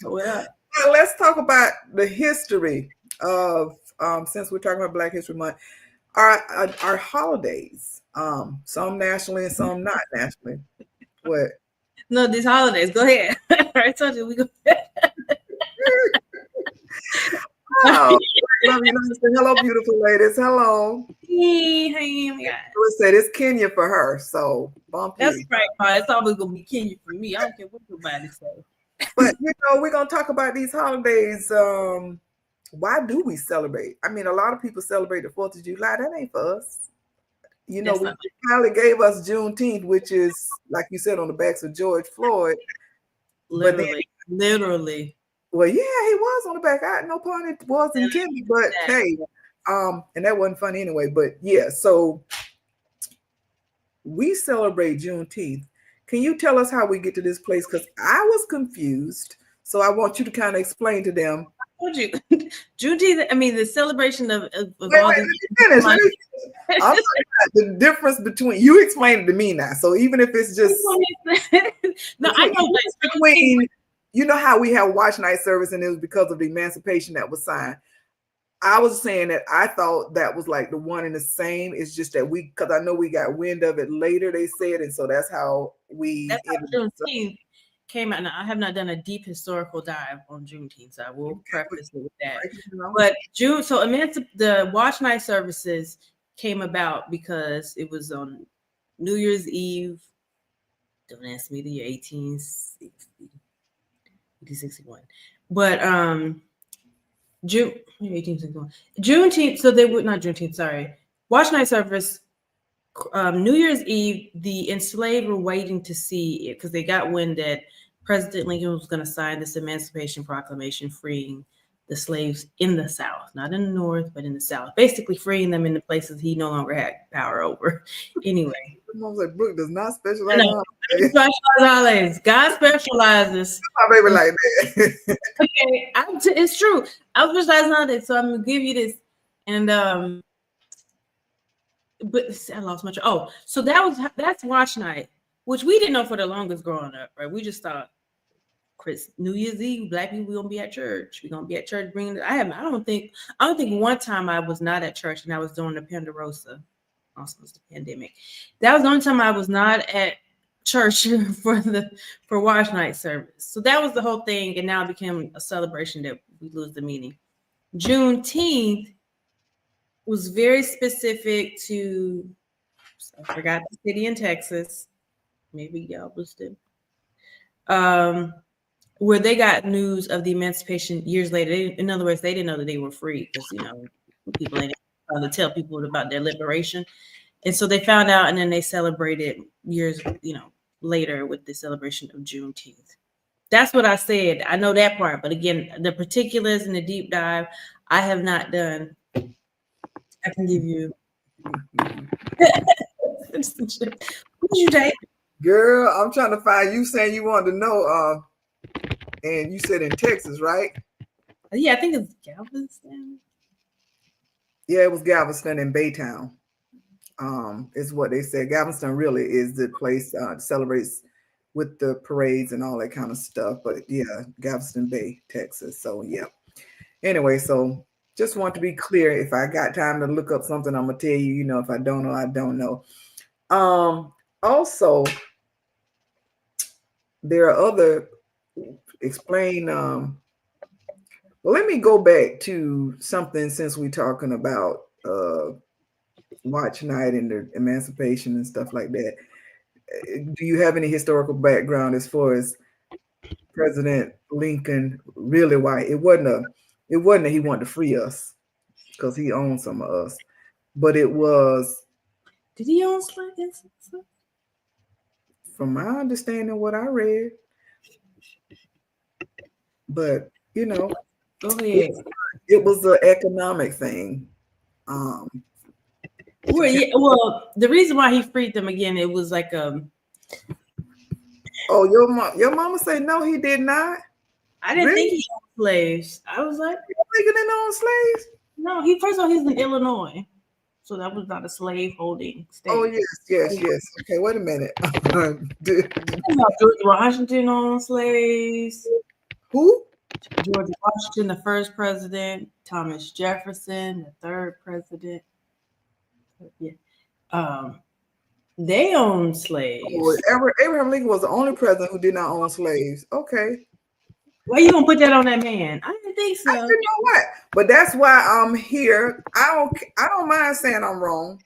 Well, let's talk about the history of since we're talking about Black History Month, our holidays. Some nationally and some not nationally. What? No, these holidays. Go ahead. I told you we go. Oh, love you. Hello, beautiful ladies. Hello. Hey, We said it's Kenya for her, so bump you. That's right, Ma. It's always gonna be Kenya for me. I don't care what nobody say. But we're gonna talk about these holidays. Why do we celebrate? I mean, a lot of people celebrate the 4th of July. That ain't for us. We finally gave us Juneteenth, which is, like you said, on the backs of George Floyd. Literally. Well, yeah, he was on the back. No pun it was intended, but hey, and that wasn't funny anyway. But yeah, so we celebrate Juneteenth. Can you tell us how we get to this place? Because I was confused. So I want you to kind of explain to them. I told you, Juneteenth. I mean, the celebration of all these. I'm talking about the difference between. You explain it to me now. So even if it's just no, I know between. You know how we have watch night service, and it was because of the emancipation that was signed. I was saying that I thought that was like the one and the same. It's just that because I know we got wind of it later, they said, and so that's how we. That's how Juneteenth came out. Now, I have not done a deep historical dive on Juneteenth, so I will preface it with that. But the watch night services came about because it was on New Year's Eve. Don't ask me the year 1860. 1861, but maybe 1861. Juneteenth. So they would not Juneteenth. Sorry, watch night service. New Year's Eve, the enslaved were waiting to see it because they got wind that President Lincoln was going to sign this Emancipation Proclamation, freeing the slaves in the South, not in the North, but in the South, basically freeing them in the places he no longer had power over. Anyway. Like Brooke does not specialize on God specializes. My baby like that. Okay, it's true. I specialize on it, so I'm gonna give you this. And but I lost my. So that's watch night, which we didn't know for the longest growing up, right? We just thought New Year's Eve, black people, we're gonna be at church. We're gonna be at church bringing. I don't think one time I was not at church, and I was during the Ponderosa, also was the pandemic. That was the only time I was not at church for watch night service. So that was the whole thing, and now it became a celebration that we lose the meaning. Juneteenth was very specific to, I forgot the city in Texas. Maybe y'all was there. Where they got news of the emancipation years later. In other words, they didn't know that they were free because people ain't trying to tell people about their liberation, and so they found out, and then they celebrated years later with the celebration of Juneteenth. That's what I said. I know that part, but again, the particulars and the deep dive, I have not done. I can give you. What did you take? Girl, I'm trying to find you saying you wanted to know. And you said in Texas, right? Yeah, I think it's Galveston. Yeah, it was Galveston and Baytown. Is what they said. Galveston really is the place celebrates with the parades and all that kind of stuff. But yeah, Galveston Bay, Texas. So yeah. Anyway, so just want to be clear. If I got time to look up something, I'm gonna tell you. If I don't know, I don't know. Also, there are other explain. Well, let me go back to something since we're talking about watch night and the emancipation and stuff like that. Do you have any historical background as far as President Lincoln really why it wasn't that he wanted to free us because he owned some of us, but it was, did he own slaves? from my understanding, what I read. But go ahead. It was an economic thing. Well, the reason why he freed them again, it was like Oh, your mama said no, he did not. I didn't think he owned slaves. I was like, Lincoln didn't own slaves. No, first of all, he's in Illinois, so that was not a slave holding state. Oh yes. Okay, wait a minute. George Washington owned slaves. Who? George Washington, the first president. Thomas Jefferson, the third president. Yeah. They owned slaves. Oh, Abraham Lincoln was the only president who did not own slaves. Okay. Why you gonna put that on that man? I didn't think so. You know what? But that's why I'm here. I don't mind saying I'm wrong.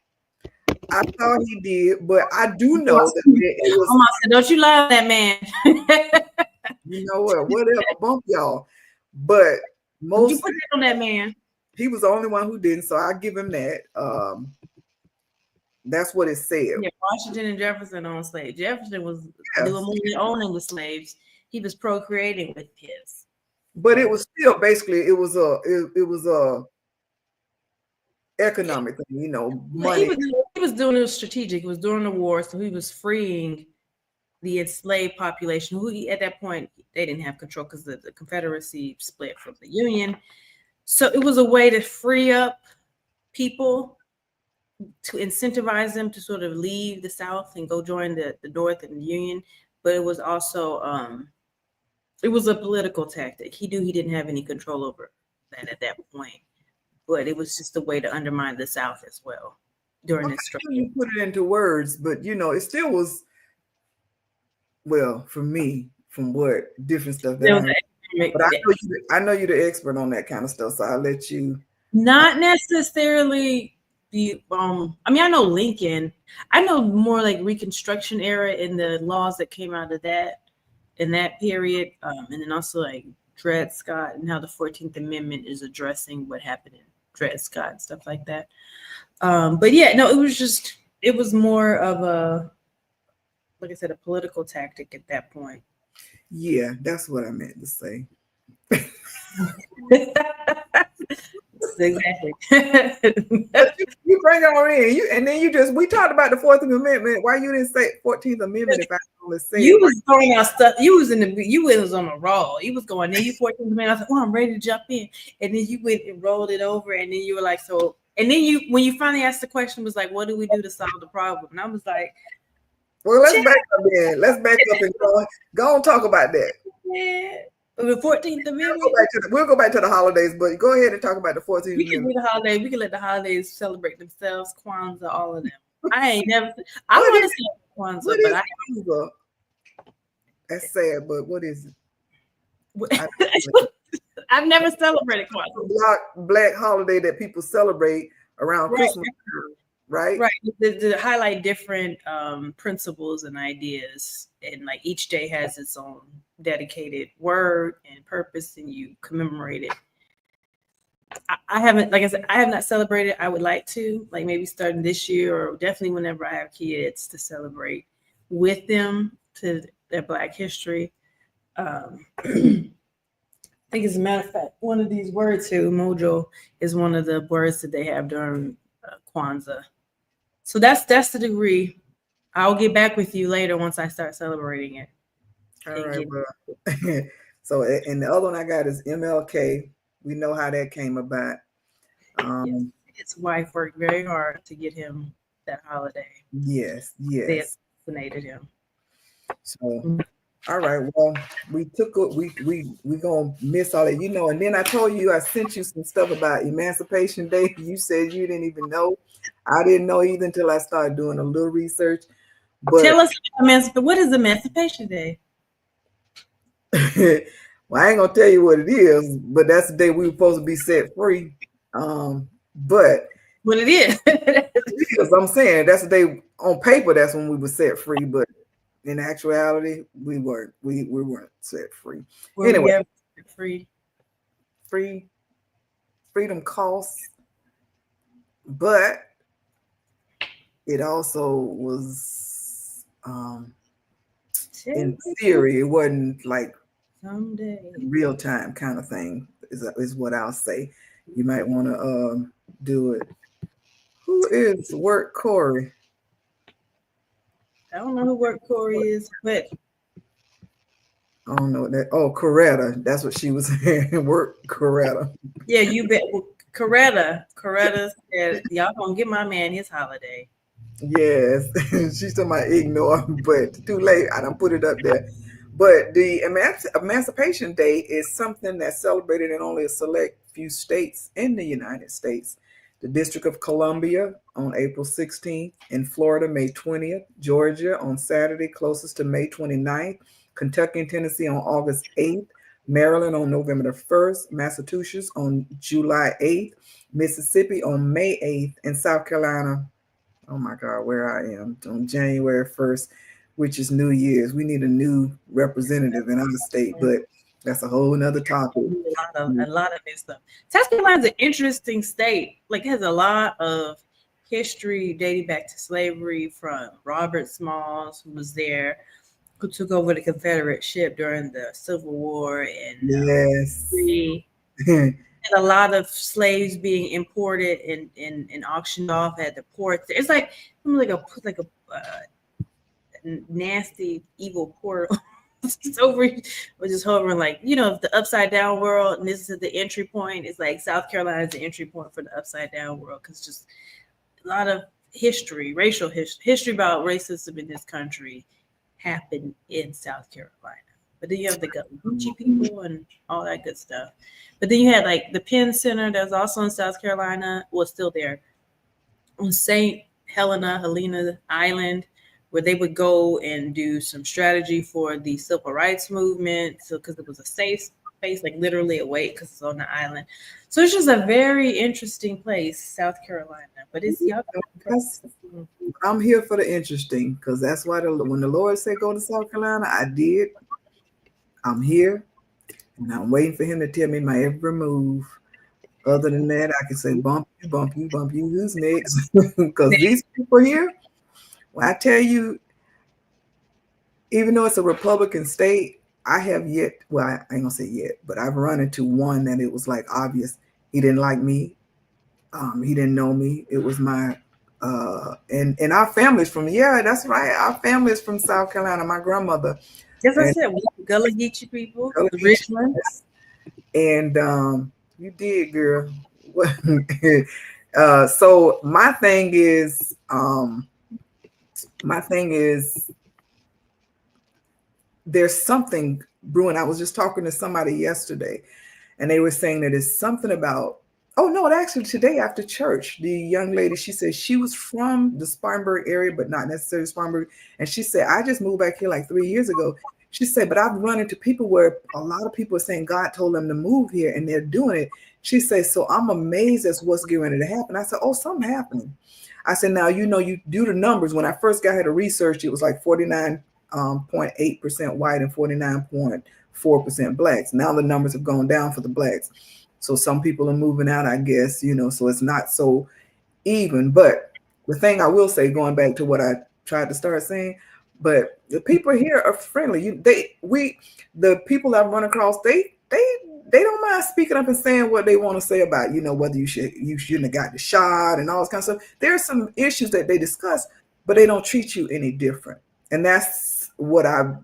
I thought he did, but I do know that it was. Mama said, "Don't you lie to that man." You know what? Whatever, bump y'all. But most you put that on that man. He was the only one who didn't, so I give him that. That's what it said. Yeah, Washington and Jefferson owned slaves. Jefferson was doing more than owning the slaves. He was procreating with his. But it was still basically it was a economic thing, money. He was doing it strategic. It was during the war, so he was freeing the enslaved population, who at that point they didn't have control because the Confederacy split from the Union. So it was a way to free up people, to incentivize them to sort of leave the South and go join the North and the Union. But it was also it was a political tactic. He knew he didn't have any control over that at that point, but it was just a way to undermine the South as well during this struggle. You put it into words, but it still was. Well, for me, from what different stuff that but I know you're the expert on that kind of stuff, so I'll let you. Not necessarily the I know Lincoln. I know more like Reconstruction era and the laws that came out of that in that period, and then also like Dred Scott and how the 14th Amendment is addressing what happened in Dred Scott and stuff like that. But yeah, no, it was more of a, like I said, a political tactic at that point. Yeah, that's what I meant to say. Exactly. You bring it on in, and then we talked about the 14th Amendment. Why you didn't say 14th Amendment? If I only say you was throwing out stuff. You was on a roll. You was going, then you 14th Amendment. I was like, oh, I'm ready to jump in, and then you went and rolled it over, and then you were like, so, and then when you finally asked the question, was like, what do we do to solve the problem? And I was like, well, let's back up then. Let's back up and go and talk about that. Yeah. The 14th Amendment. We'll go back to the holidays, but go ahead and talk about the 14th We can do Amendment. the holiday. We can let the holidays celebrate themselves. Kwanzaa, all of them. I ain't never. I What want is to celebrate what Kwanzaa, but is Kwanzaa? That's sad, but what is it? I, I've never celebrated Kwanzaa. black holiday that people celebrate around Right, Christmas time, right? right. To highlight different principles and ideas, and like each day has its own dedicated word and purpose, and you commemorate it. I haven't, like I said, I have not celebrated. I would like to, like maybe starting this year, or definitely whenever I have kids, to celebrate with them to their Black history. I think, as a matter of fact, one of these words here, mojo, is one of the words that they have during Kwanzaa. So that's the degree. I'll get back with you later once I start celebrating it. All right, well, so and the other one I got is MLK. We know how that came about. Yes. His wife worked very hard to get him that holiday. Yes, They yes. assassinated him. So, all right, well, we gonna miss all that, And then I told you I sent you some stuff about Emancipation Day. You said you didn't even know. I didn't know either until I started doing a little research. But tell us what is Emancipation Day? Well, I ain't gonna tell you what it is, but that's the day we were supposed to be set free. But what it is. Because I'm saying that's the day on paper, that's when we were set free, but in actuality, we weren't. We weren't set free. Well, anyway, freedom costs, but it also was in theory, it wasn't like someday real time kind of thing, is what I'll say. You might want to do it. Who is Work Corey? I don't know who Work Corey is, but I don't know that. Oh, Coretta. That's what she was saying. Work Coretta. Yeah, you bet. Well, Coretta said, y'all gonna give my man his holiday. Yes. She's talking about ignore, but too late. I don't put it up there. But the Emancipation Day is something that's celebrated in only a select few states in the United States. The District of Columbia on April 16th, in Florida, May 20th, Georgia on Saturday, closest to May 29th, Kentucky and Tennessee on August 8th, Maryland on November the 1st, Massachusetts on July 8th, Mississippi on May 8th, and South Carolina, oh my God, where I am, on January 1st, which is New Year's. We need a new representative in our state, but that's a whole nother topic. A lot of new stuff. South Carolina's an interesting state. Like, it has a lot of history dating back to slavery, from Robert Smalls, who was there, who took over the Confederate ship during the Civil War, and yes, and a lot of slaves being imported and auctioned off at the ports. It's like a nasty, evil portal. It's over, we're just hovering, like, the upside down world, and this is the entry point. It's like South Carolina is the entry point for the upside down world, because just a lot of history, racial history about racism in this country happened in South Carolina. But then you have the Gucci people and all that good stuff. But then you had like the Penn Center that's also in South Carolina, was still there, on St. Helena Island, where they would go and do some strategy for the civil rights movement. So, because it was a safe space, like literally away, because it's on the island. So it's just a very interesting place, South Carolina. But it's y'all. I'm here for the interesting, because that's why when the Lord said go to South Carolina, I did. I'm here, and I'm waiting for him to tell me my every move. Other than that, I can say bump you, bump you, bump you. Who's next? Because these people here, when I tell you, even though it's a Republican state, I have yet, well, I ain't gonna say yet, but I've run into one that it was like obvious he didn't like me. He didn't know me. It was my and our family's from, yeah, that's right. Our family is from South Carolina. My grandmother. As I said, Gullah Geechee people, the Richmond. And you did, girl. So my thing is there's something brewing. I was just talking to somebody yesterday, and they were saying that it's something about, oh no, actually today after church, the young lady, she said she was from the Spartanburg area, but not necessarily Spartanburg. And she said, I just moved back here like 3 years ago. She said, but I've run into people where a lot of people are saying God told them to move here and they're doing it. She said, so I'm amazed as what's getting ready to happen. I said, oh, something happening. I said, now, you do the numbers. When I first got here to research, it was like 49.8% white and 49.4% blacks. Now the numbers have gone down for the blacks. So some people are moving out, I guess, so it's not so even. But the thing I will say, going back to what I tried to start saying, but the people here are friendly. The people I've run across, they don't mind speaking up and saying what they want to say about, whether you shouldn't have got the shot and all this kind of stuff. There's some issues that they discuss, but they don't treat you any different. And that's what I've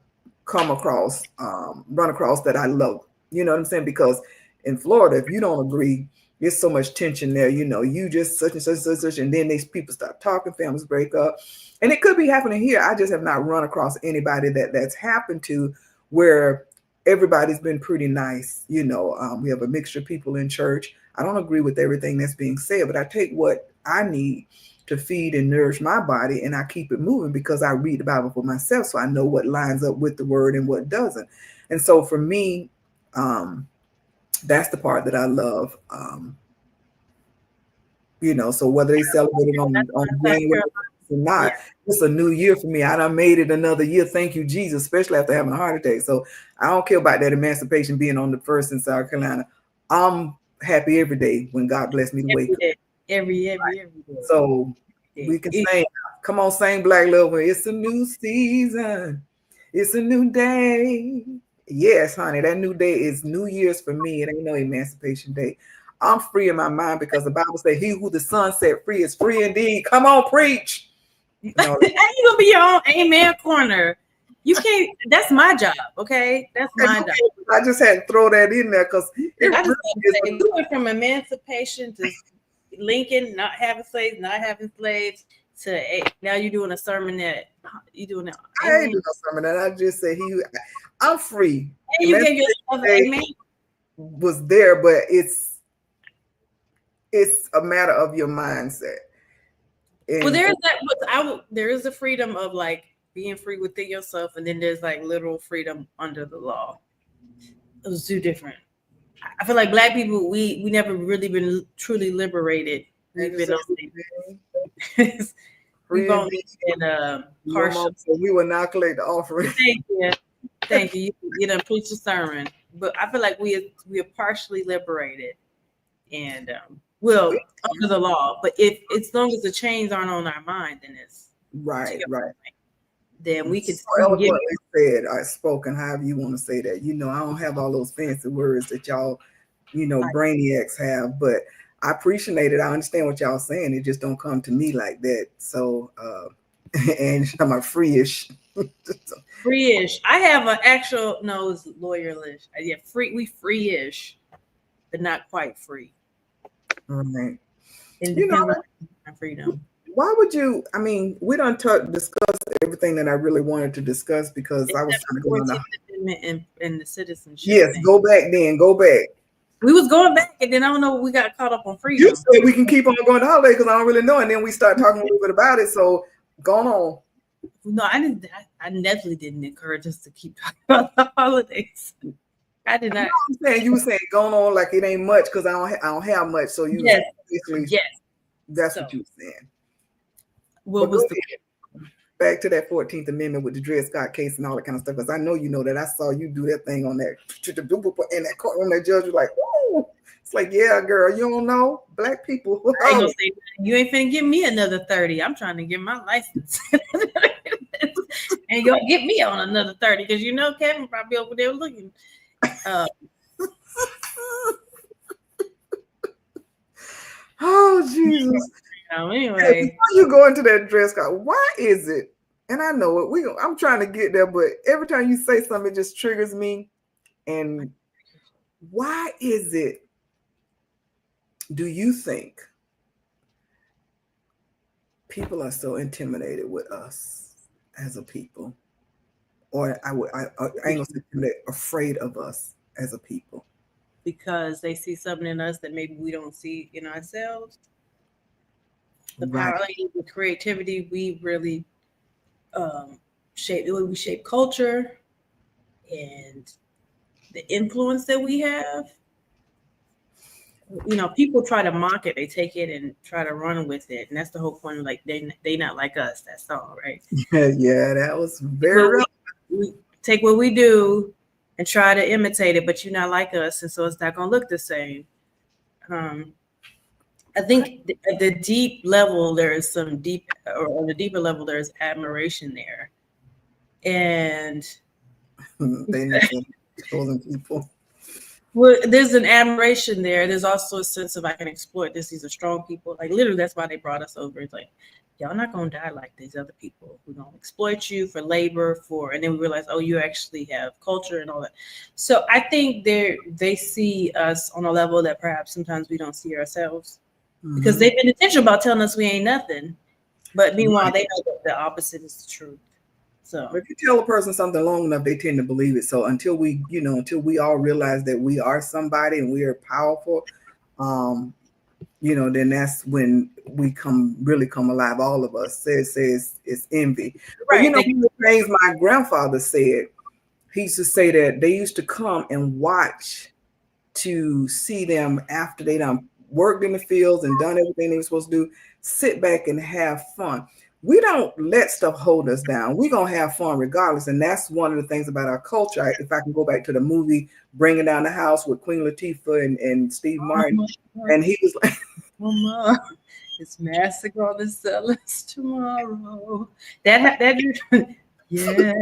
come across, run across, that I love. You know what I'm saying? Because in Florida, if you don't agree, there's so much tension there. You just such and such and such, and then these people start talking, families break up, and it could be happening here. I just have not run across anybody that's happened to, where everybody's been pretty nice. We have a mixture of people in church. I don't agree with everything that's being said, but I take what I need to feed and nourish my body, and I keep it moving because I read the Bible for myself, so I know what lines up with the word and what doesn't. And so for me, that's the part that I love. So whether they celebrate it on January or not, it's a new year for me. I done made it another year. Thank you, Jesus, especially after having a heart attack. So I don't care about that emancipation being on the first in South Carolina. I'm happy every day when God bless me to wake up. Every day. So we can sing. Come on, sing Black Love. It's a new season. It's a new day. Yes, honey, that new day is New Year's for me. It ain't no Emancipation Day. I'm free in my mind because the Bible says, "He who the Son set free is free indeed." Come on, preach. You gonna be your own amen corner. You can't. That's my job. Okay, that's my job. I just had to throw that in there because we went from emancipation to Lincoln not having slaves to now you're doing a sermon that you doing that. I ain't doing a sermon that. I just say I'm free. And you gave yourself an amen. Was there, but it's a matter of your mindset. And well, there's that. There is the freedom of like being free within yourself, and then there's like literal freedom under the law. Those two different. I feel like Black people, we never really been truly liberated. We've been we've only been partial. So we will now collect the offering. Thank you. You done preach a sermon, but I feel like we are partially liberated, and under the law. But if as long as the chains aren't on our mind, then it's right. Then we can said or spoken, however you want to say that. I don't have all those fancy words that y'all, brainiacs have, but I appreciate it. I understand what y'all saying. It just don't come to me like that. So and I'm a free-ish. Free-ish. I have an actual it's lawyerish. Yeah, we free-ish, but not quite free. Right. Independent freedom. Why would you? I mean, we don't discuss everything that I really wanted to discuss because I was trying to go on the amendment and the citizenship. Yes, thing. Go back. We was going back, and then I don't know. We got caught up on freedom. You said we can keep on going to holiday because I don't really know, and then we start talking a little bit about it. So, going on. No, I didn't. I definitely didn't encourage us to keep talking about the holidays. I did not. You were saying going on like it ain't much because I don't have much. So you yes. That's what you were saying. What was back to that 14th Amendment with the Dred Scott case and all that kind of stuff? Because I know you know that I saw you do that thing on that in that courtroom. That judge was like, "Oh, it's like, yeah, girl, you don't know Black people." I ain't gonna say, you ain't finna give me another 30. I'm trying to get my license. And you're gonna get me on another 30 because Kevin probably over there looking. Oh Jesus! Anyway, before you go into that Dred Scott, why is it? And I know it. I'm trying to get there, but every time you say something, it just triggers me. And why is it? Do you think people are so intimidated with us as a people? or I ain't gonna say they're afraid of us as a people. because they see something in us that maybe we don't see in ourselves. The Right. power, like the creativity, we really um, shape the way we shape culture and the influence that we have. People try to mock it, they take it and try to run with it, and that's the whole point. Of like they not like us. That song, right? Yeah, that was very Well, real. we take what we do and try to imitate it, but you're not like us, and so it's not gonna look the same. Um, I think at the deep level there is some deep, or on the deeper level there's admiration there, and They know chosen people. well, there's an admiration there. There's also a sense of I can exploit this. These are strong people. Like literally, that's why they brought us over. It's like y'all not gonna die like these other people. We're gonna exploit you for labor, and then we realize, oh, you actually have culture and all that. So I think they see us on a level that perhaps sometimes we don't see ourselves because Mm-hmm. they've been intentional about telling us we ain't nothing. But meanwhile, Right. they know that the opposite is the truth. So If you tell a person something long enough, they tend to believe it. So until we all realize that we are somebody and we are powerful, um, then that's when we really come alive. All of us says it's envy. But right, one of the things my grandfather said, he used to say that they used to come and watch to see them after they done worked in the fields and done everything they were supposed to do, sit back and have fun. We don't let stuff hold us down. We're going to have fun regardless. And that's one of the things about our culture. If I can go back to the movie Bringing Down the House with Queen Latifah and Steve Martin, and he was like, oh my. It's massacre on the sellers tomorrow. That yeah.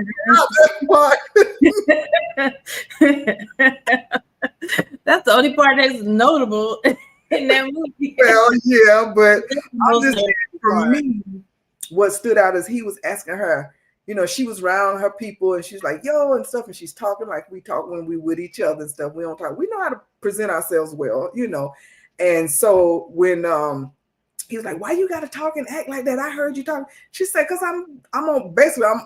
That's the only part that's notable in that movie. well, yeah, but That's the I'm most just notable saying, for part. me, what stood out is he was asking her, she was around her people and she's like, yo, and stuff. And she's talking like we talk when we with each other and stuff. We don't talk. We know how to present ourselves well. And so when he was like, why you gotta talk and act like that? I heard you talking. She said, cause I'm on basically I'm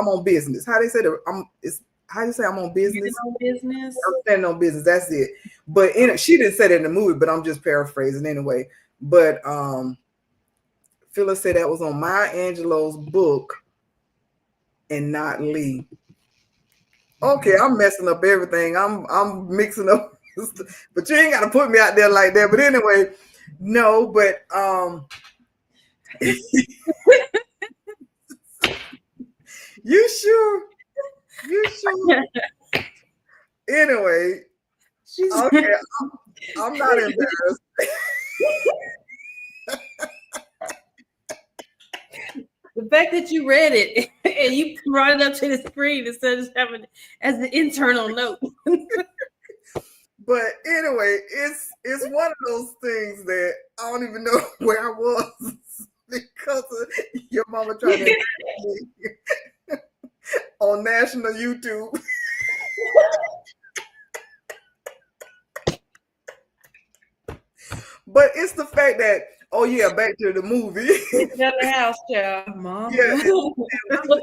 on business. How they say that it's how you say I'm on You business? know business. I'm standing on business. That's it. But she didn't say that in the movie, but I'm just paraphrasing anyway. But Phyllis said that was on Maya Angelou's book and not Lee. Okay, I'm messing up everything. I'm mixing up, but you ain't got to put me out there like that. But anyway, no. But you sure? You sure? Anyway, She's okay. I'm not embarrassed. the fact that you read it and you brought it up to the screen instead of just having it as an internal note. But anyway, it's one of those things that I don't even know where I was because of your mama trying to me on national YouTube. But it's the fact that, oh yeah, back to the movie. Got the house, child, mom. Yeah, and I'm like,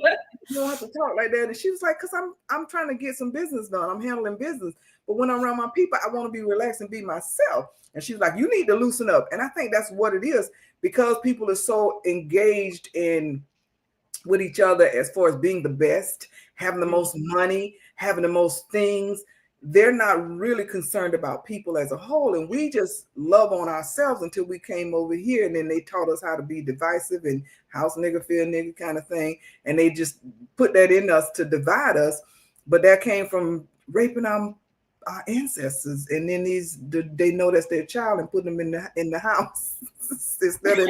you don't have to talk like that. And she was like, because I'm trying to get some business done. I'm handling business. But when I'm around my people, I want to be relaxed and be myself. And she's like, you need to loosen up. And I think that's what it is because people are so engaged in with each other as far as being the best, having the most money, having the most things. They're not really concerned about people as a whole. And we just love on ourselves until we came over here. And then they taught us how to be divisive and house nigga, feel nigga kind of thing. And they just put that in us to divide us. But that came from raping our ancestors. And then they know that's their child and put them in the house instead of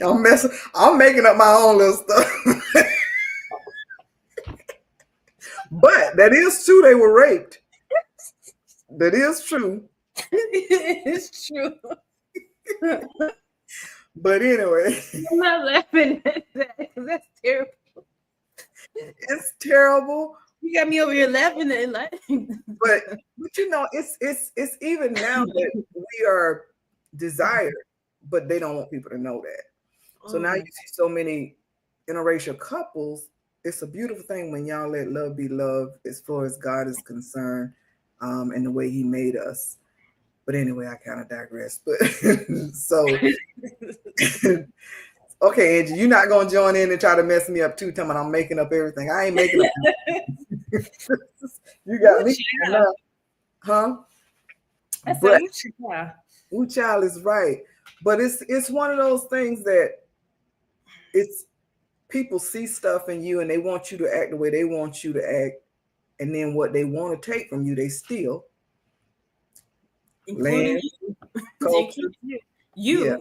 I'm making up my own little stuff. But that is true. They were raped. That is true. It's true. But anyway, I'm not laughing at that because that's terrible. it's terrible. You got me over here laughing and like. But it's even now that we are desired, but they don't want people to know that. So now you see so many interracial couples, it's a beautiful thing when y'all let love be love as far as God is concerned, and the way He made us. But anyway, I kind of digress. But so, okay, Angie, you're not gonna join in and try to mess me up too. Telling I'm making up everything. I ain't making up. You got Ooh, me, child. huh? I said, But ooh, child. child is right. But it's one of those things that it's people see stuff in you and they want you to act the way they want you to act, and then what they want to take from you, they steal. Including Land, you. culture, Including you. yeah,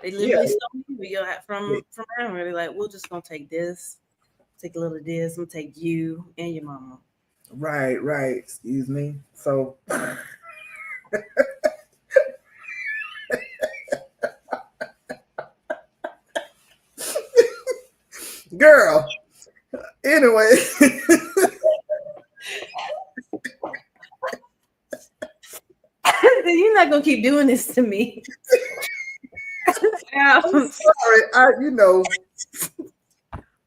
They yeah, literally stole you yeah. from Amber. They're like, we're just gonna take this, take a little of this, I'm gonna take you and your mama. Right, right. Excuse me. So, girl. Anyway, You're not gonna keep doing this to me. I'm sorry.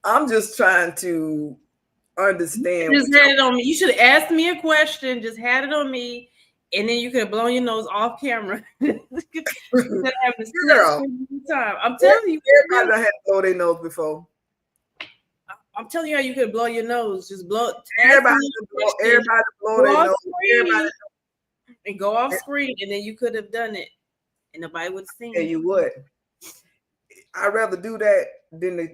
I'm just trying to understand Just what had it on me. You should have asked me a question, just had it on me, and then you could have blown your nose off camera. Instead of having to split girl. screen every time. I'm telling you, Everybody done had to blow their nose before. I'm telling you how you could blow your nose. Just blow. Ask Everybody, me a question. everybody blow Go their off nose. Everybody. screen and go off screen, and then you could have done it, and nobody would have Tell seen. you what, I'd rather do that than to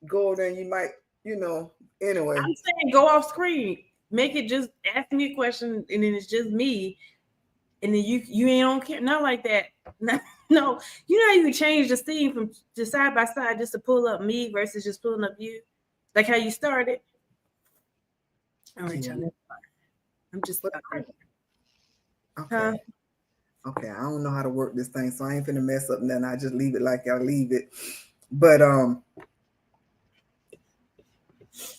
go over there and you might, anyway. I'm saying go off screen. Make it just ask me a question, and then it's just me, and then you ain't on camera. Not like that. No, you know how you can change the scene from just side by side just to pull up me versus just pulling up you, like how you started. All right, Yeah. y'all. I'm just Okay. Okay. I don't know how to work this thing, so I ain't finna mess up nothing. I just leave it like I leave it. But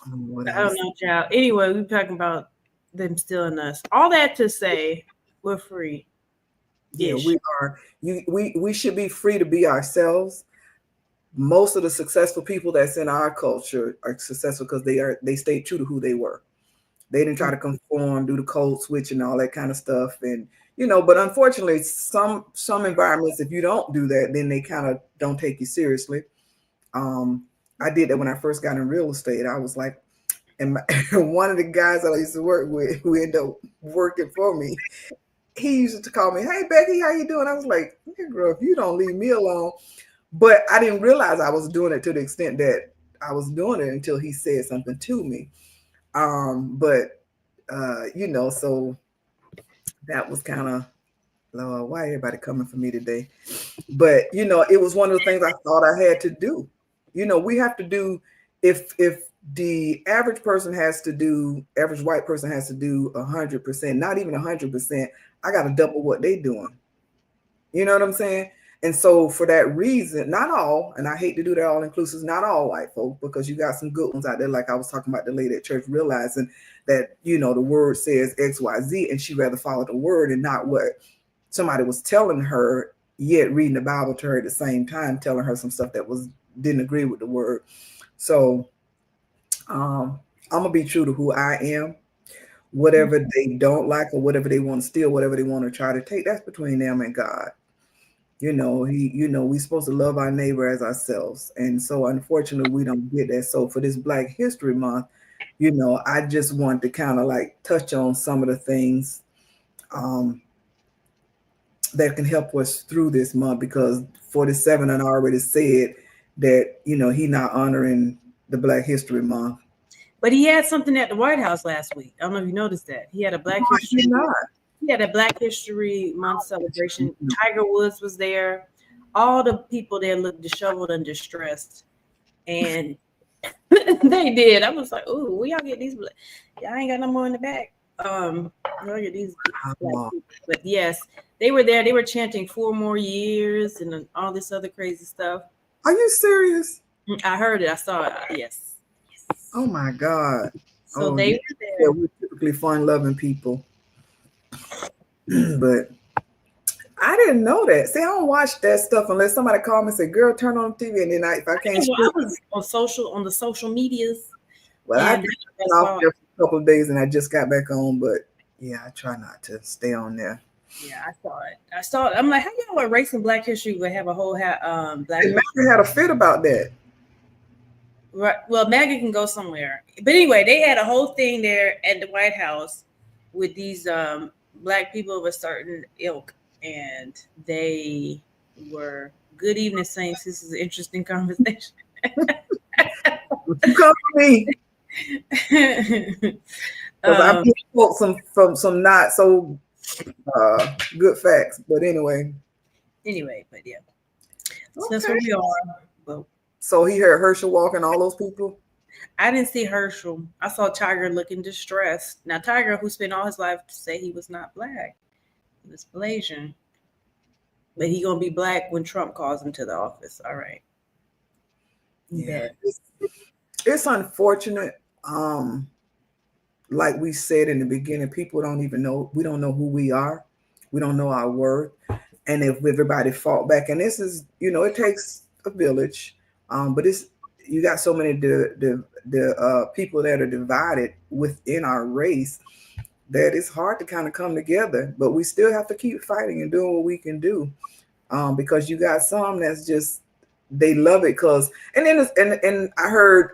what I don't else? know, child. Anyway, we're talking about them stealing us. All that to say, we're free. Yeah, Ish. we are. We should be free to be ourselves. Most of the successful people that's in our culture are successful because they stayed true to who they were. They didn't try to conform, do the code switch and all that kind of stuff. And but unfortunately, some environments, if you don't do that, then they kind of don't take you seriously. I did that when I first got in real estate. I was like, and one of the guys that I used to work with, who ended up working for me, he used to call me, "Hey Becky, how you doing?" I was like, "Girl, if you don't leave me alone." But I didn't realize I was doing it to the extent that I was doing it until he said something to me. But so that was kind of, Lord, why everybody coming for me today? But it was one of the things I thought I had to do. We have to do, if the average white person has to do 100%, not even 100%, I got to double what they doing. You know what I'm saying? And so for that reason, not all, and I hate to do that all inclusive, not all white folk, because you got some good ones out there, like I was talking about the lady at church, realizing that, the word says XYZ, and she rather follow the word and not what somebody was telling her, yet reading the Bible to her at the same time, telling her some stuff that didn't agree with the word. So I'm gonna be true to who I am. Whatever they don't like or whatever they want to steal, whatever they want to try to take, that's between them and God. We're supposed to love our neighbor as ourselves. And so unfortunately we don't get that. So for this Black History Month, I just want to kind of like touch on some of the things that can help us through this month, because 47 and already said that, he not honoring the Black History Month. But he had something at the White House last week. I don't know if you noticed that. He had a Black History. He had a Black History Month celebration. Tiger Woods was there. All the people there looked disheveled and distressed, and they did. I was like, "Ooh, where y'all get these? Y'all ain't got no more in the back." Y'all get these Black people. But yes, they were there. They were chanting 4 more years and all this other crazy stuff. Are you serious? I heard it. I saw it. Yes. Oh my God. So they were Yeah, there. we're typically fun loving people. But I didn't know that. See, I don't watch that stuff unless somebody call me and say, "Girl, turn on the TV." And then if I can't Well, I sleep, was on the social medias, well, I and been I off saw it. there for a couple of days and I just got back on. But yeah, I try not to stay on there. Yeah, I saw it. I saw it. I'm like, how y'all erasing Black History would have a whole Black And History? Maggie had a fit about that. Right. Well, Maggie can go somewhere. But anyway, they had a whole thing there at the White House with these Black people of a certain ilk, and they were good evening, Saints. This is an interesting conversation. You come to me because I um, quote some from some not so good facts. But anyway, anyway, but yeah, so that's where okay. we are. But So he heard Herschel walking all those people. I didn't see Herschel. I saw Tiger looking distressed. Now Tiger, who spent all his life to say he was not black, he was Malaysian, but he gonna be black when Trump calls him to the office. All right, Yeah, bet. it's unfortunate. Like we said in the beginning, people don't even know. We don't know who we are. We don't know our worth. And if everybody fought back, and this is, it takes a village. But it's you got so many the people that are divided within our race that it's hard to kind of come together. But we still have to keep fighting and doing what we can do, because you got some that's just they love it because and then and I heard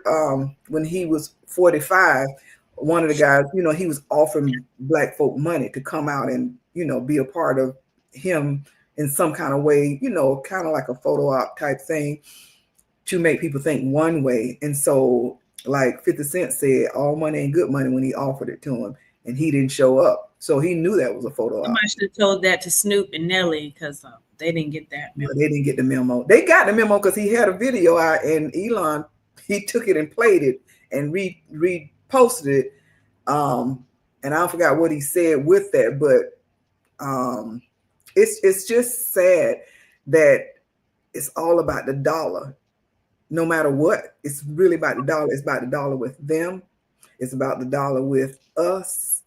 when he was 45, one of the guys, he was offering black folk money to come out and be a part of him in some kind of way, kind of like a photo op type thing to make people think one way. And so like 50 Cent said, all money ain't good money when he offered it to him and he didn't show up, so he knew that was a photo op. Somebody should have told that to Snoop and Nelly because they didn't get that But memo. they didn't get the memo. They got the memo because he had a video out and Elon, he took it and played it and reposted it. Um, and I forgot what he said with that, but it's just sad that it's all about the dollar. No matter what, it's really about the dollar. It's about the dollar with them. It's about the dollar with us.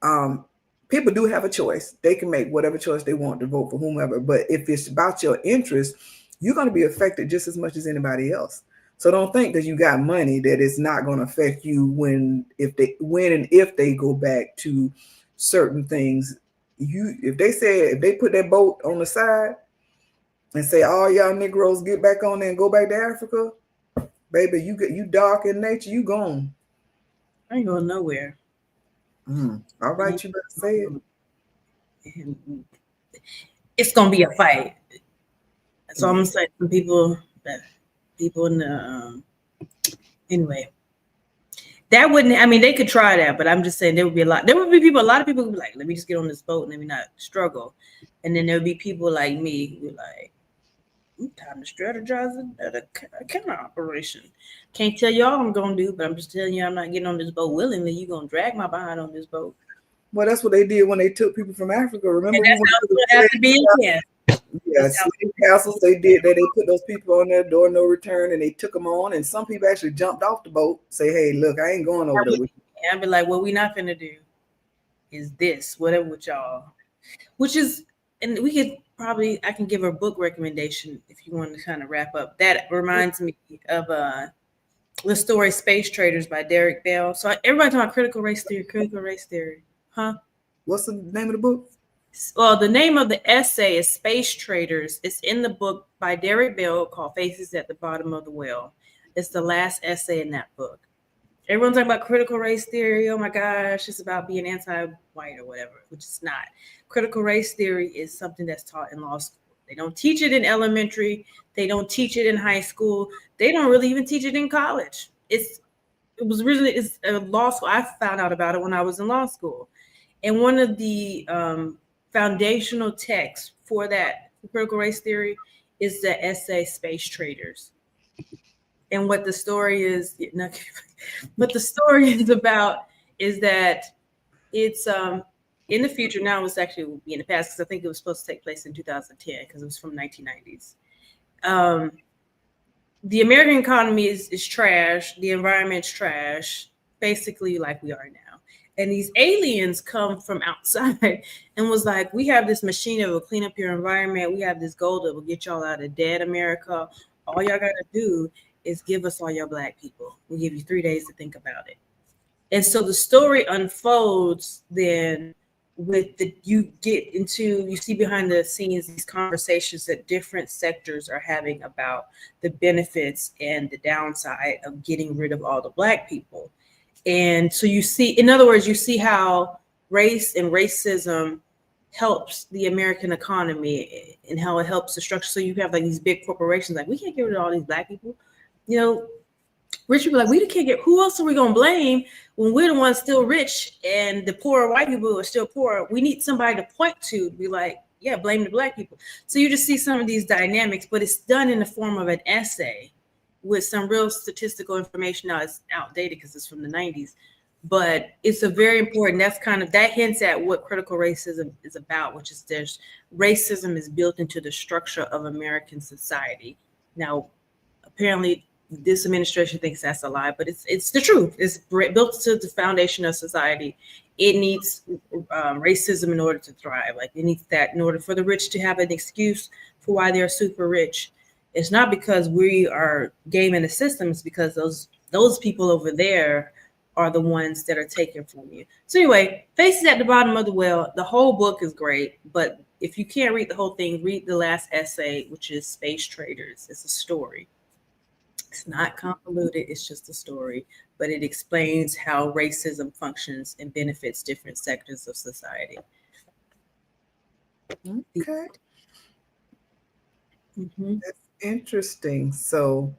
um, People do have a choice. They can make whatever choice they want to vote for whomever. But if it's about your interest, you're going to be affected just as much as anybody else. So don't think that you got money that it's not going to affect you when and if they go back to certain things. If they put that boat on the side and say all y'all Negroes get back on there and go back to Africa, baby, you dark in nature, you gone. I ain't going nowhere. All right, you better say it. It's gonna be a fight. So I'm gonna say some people in the anyway. That wouldn't. I mean, they could try that, but I'm just saying there would be a lot. There would be people. A lot of people would be like, "Let me just get on this boat and let me not struggle." And then there would be people like me who like, "Time to strategize a counter operation." Can't tell you all I'm gonna do, but I'm just telling you I'm not getting on this boat willingly. You're gonna drag my behind on this boat. Well, that's what they did when they took people from Africa. Remember, And that's how it's gonna have to be again. yeah, slave castles. They did that. They put those people on their door, no return, and they took them on. And some people actually jumped off the boat, say, "Hey, look, I ain't going over there with you." And I'd be like, what we not finna do is this, whatever with y'all. Which is, and we could probably, I can give a book recommendation if you want to kind of wrap up. That reminds me of the story Space Traders by Derek Bell. So everybody talking about critical race theory. Huh? What's the name of the book? Well, the name of the essay is Space Traders. It's in the book by Derek Bell called Faces at the Bottom of the Well. It's the last essay in that book. Everyone's talking about critical race theory. Oh my gosh, it's about being anti-white or whatever, which is not. Critical race theory is something that's taught in law school. They don't teach it in elementary. They don't teach it in high school. They don't really even teach it in college. It's a law school. I found out about it when I was in law school. And one of the foundational texts for that critical race theory is the essay Space Traders. And what the story is, what the story is about is that it's in the future. Now it's actually will be in the past because I think it was supposed to take place in 2010 because it was from 1990s. The American economy is trash. The environment's trash, basically like we are now. And these aliens come from outside and was like, we have this machine that will clean up your environment. We have this gold that will get y'all out of dead America. All y'all got to do is give us all your black people. We'll give you 3 days to think about it. And so the story unfolds then with you see behind the scenes these conversations that different sectors are having about the benefits and the downside of getting rid of all the black people. And so you see, in other words, you see how race and racism helps the American economy and how it helps the structure. So you have like these big corporations like, we can't get rid of all these black people. You know, rich people like, we can't get, who else are we going to blame when we're the ones still rich and the poor white people are still poor? We need somebody to point to be like, yeah, blame the black people. So you just see some of these dynamics, but it's done in the form of an essay with some real statistical information. Now it's outdated because it's from the 90s, but it's a very important, that's kind of, that hints at what critical racism is about, which is there's racism is built into the structure of American society. Now, apparently this administration thinks that's a lie, but it's the truth. It's built to the foundation of society. It needs racism in order to thrive. Like it needs that in order for the rich to have an excuse for why they're super rich. It's not because we are gaming the system. It's because those people over there are the ones that are taken from you. So anyway, Faces at the Bottom of the Well. The whole book is great, but if you can't read the whole thing, read the last essay, which is Space Traders. It's a story. It's not convoluted, it's just a story, but it explains how racism functions and benefits different sectors of society. Okay. Mm-hmm. That's interesting. So